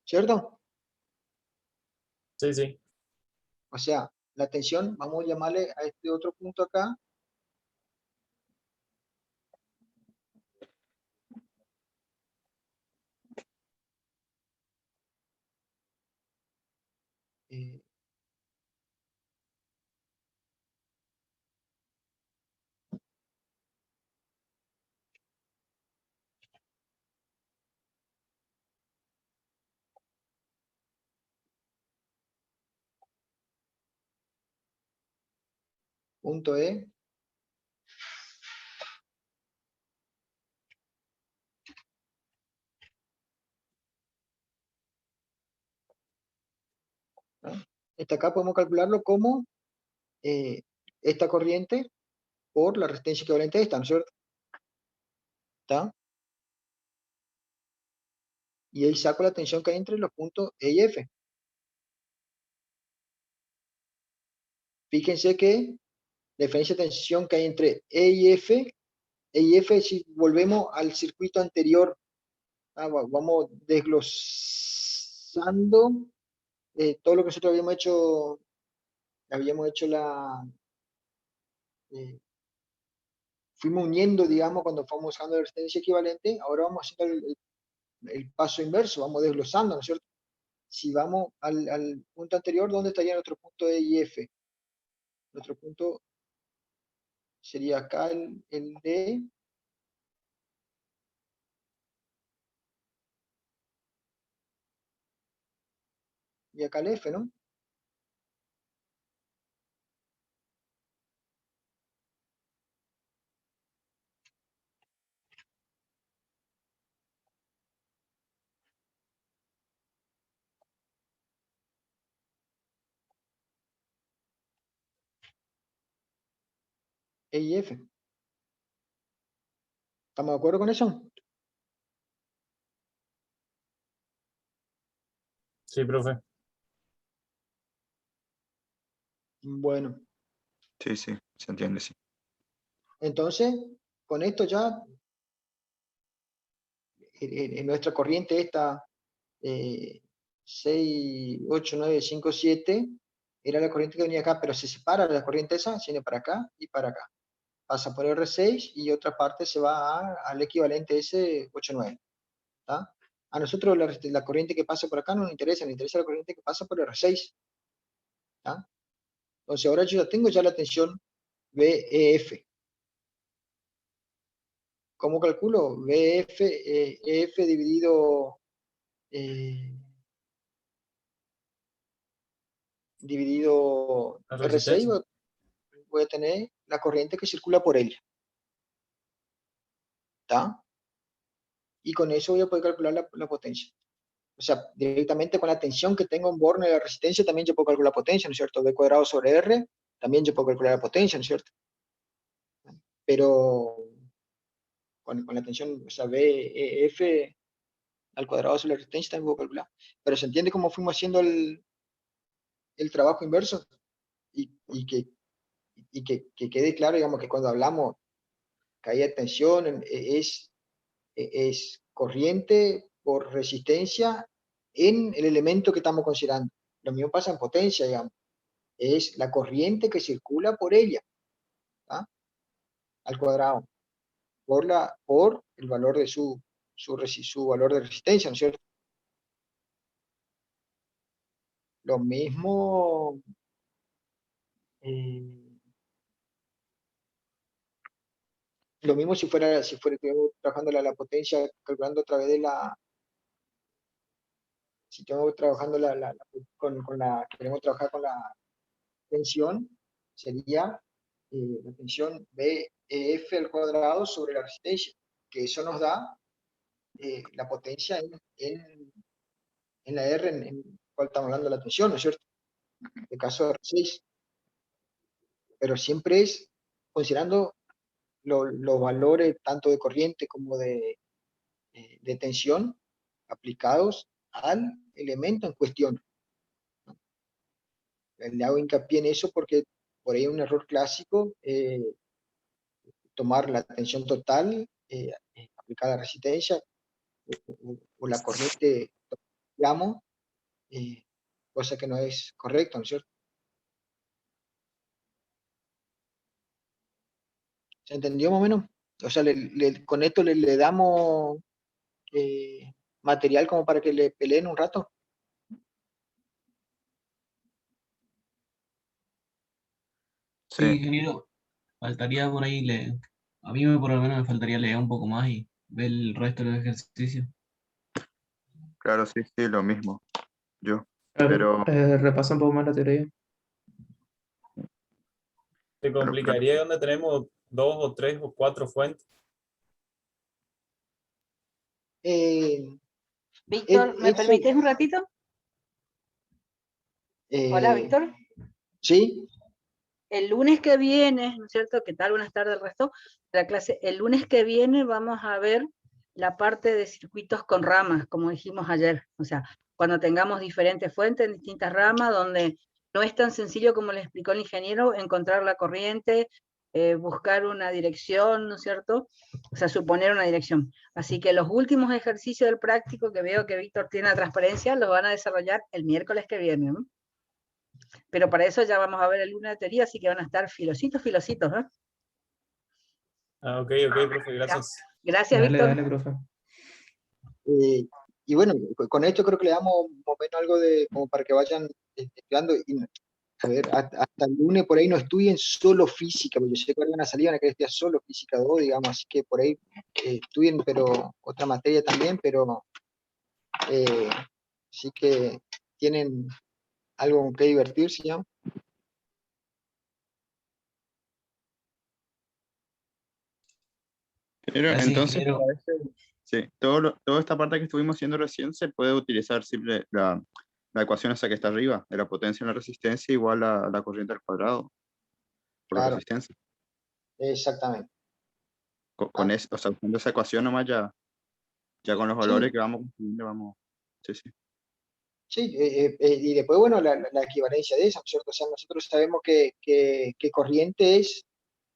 ¿Cierto? Sí, sí. O sea, la tensión, vamos a llamarle a este otro punto acá, eh, punto E, ¿no? Este acá podemos calcularlo como esta corriente por la resistencia equivalente a esta, ¿no es cierto? ¿Está? Y ahí saco la tensión que hay entre los puntos E y F. Fíjense que la diferencia de tensión que hay entre E y F, si volvemos al circuito anterior, vamos desglosando todo lo que nosotros habíamos hecho eh, fuimos uniendo, digamos, cuando fuimos usando la resistencia equivalente, ahora vamos haciendo el paso inverso, vamos desglosando, ¿no es cierto? Si vamos al punto anterior, ¿dónde estaría nuestro punto E y F? Nuestro punto sería acá el D, y acá el F, ¿no? E y F. ¿Estamos de acuerdo con eso? Sí, profe. Bueno, Sí, sí, se entiende, sí. entonces, con esto ya, en nuestra corriente esta 6, 8, 9, 5, 7, era la corriente que venía acá, pero se separa de la corriente esa, viene para acá y para acá. Pasa por R6 y otra parte se va al equivalente ese 8, 9. ¿Tá? A nosotros la corriente que pasa por acá no nos interesa la corriente que pasa por R6. ¿Tá? Entonces ahora yo ya tengo ya la tensión VEF. ¿Cómo calculo? VF, EF dividido La R6, resistencia. voy a tener la corriente que circula por ella. ¿Tá? Y con eso voy a poder calcular la potencia. O sea, directamente con la tensión que tengo en borne de la resistencia, también yo puedo calcular la potencia, ¿no es cierto? V cuadrado sobre R, también yo puedo calcular la potencia, ¿no es cierto? Pero con la tensión, o sea, BF al cuadrado sobre la resistencia también puedo calcular. Pero se entiende cómo fuimos haciendo el trabajo inverso y que quede claro, digamos, que cuando hablamos caída de tensión es corriente por resistencia en el elemento que estamos considerando. Lo mismo pasa en potencia, digamos. Es la corriente que circula por ella, ¿tá? Al cuadrado, por el valor de su valor de resistencia, ¿no es cierto? Lo mismo, si fuera estuviéramos trabajando la potencia, calculando a través de si estamos trabajando queremos trabajar con la tensión, sería la tensión BF al cuadrado sobre la resistencia, que eso nos da la potencia en la R en cual estamos hablando de la tensión, ¿no es cierto? En el caso de R6. Pero siempre es considerando los valores tanto de corriente como de tensión aplicados al elemento en cuestión. Le hago hincapié en eso porque por ahí es un error clásico tomar la tensión total aplicada a la resistencia o la corriente, digamos, cosa que no es correcto, ¿no es cierto? ¿Se entendió más o menos? O sea, con esto le damos material como para que le peleen un rato. Sí, ingeniero, faltaría por ahí, a mí por lo menos me faltaría leer un poco más y ver el resto de los ejercicios. Claro, sí, sí, lo mismo. Yo. Claro, Pero, repasa un poco más la teoría. Se claro. complicaría donde tenemos 2 o 3 o 4 fuentes. Víctor, ¿me permites un ratito? Hola, Víctor. Sí. El lunes que viene, ¿no es cierto? ¿Qué tal? Buenas tardes, el resto de la clase. El lunes que viene vamos a ver la parte de circuitos con ramas, como dijimos ayer. O sea, cuando tengamos diferentes fuentes en distintas ramas, donde no es tan sencillo como les explicó el ingeniero, encontrar la corriente, buscar una dirección, ¿no es cierto? O sea, suponer una dirección. Así que los últimos ejercicios del práctico que veo que Víctor tiene a transparencia, los van a desarrollar el miércoles que viene, ¿no? Pero para eso ya vamos a ver el lunes de teoría, así que van a estar filositos, ¿no? Ah, ok, profe, gracias. Gracias, Dale, Víctor. dale, profe. Y bueno, con esto creo que le damos más o menos algo como para que vayan estudiando. Y, a ver, hasta el lunes por ahí no estudien solo física, porque yo sé que van a salir, van a querer estudiar solo física 2, digamos, así que por ahí estudien, pero otra materia también, pero sí que tienen algo con que divertirse, ¿no? Pero Gracias, entonces, ingeniero. sí, toda esta parte que estuvimos haciendo recién se puede utilizar simple la ecuación esa que está arriba, de la potencia en la resistencia igual a la corriente al cuadrado por la Claro, resistencia. exactamente. O sea, usando esa ecuación nomás ya con los valores Sí, que vamos consiguiendo, vamos. Sí, sí. sí, y después, bueno, la equivalencia de eso, ¿no es cierto? O sea, nosotros sabemos que corriente es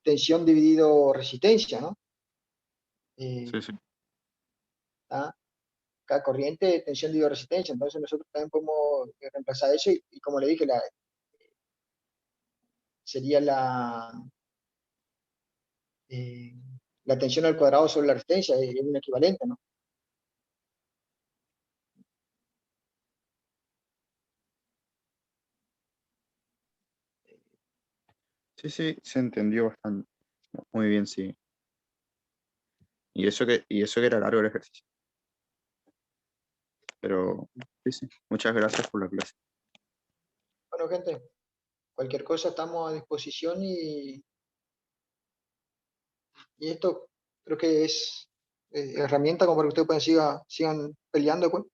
tensión dividido resistencia, ¿no? Sí, sí. ¿Tá? Cada corriente, tensión dividido resistencia, entonces nosotros también podemos reemplazar eso y como le dije, sería eh, la tensión al cuadrado sobre la resistencia, es un equivalente, ¿no? Sí, sí, se entendió bastante. Muy bien, sí. Y eso que era largo el ejercicio. Pero sí, sí. Muchas gracias por la clase. Bueno, gente, cualquier cosa estamos a disposición y esto creo que es herramienta como para que ustedes puedan sigan peleando, pues.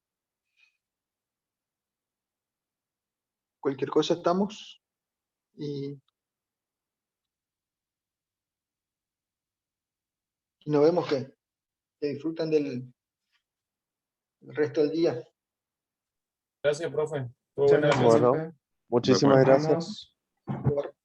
Cualquier cosa estamos y nos vemos que que disfruten del resto del día. Gracias, profe. Estuvo Muchas buena la gracias, clase. Bueno, profe. muchísimas acuerdo. gracias. Vamos.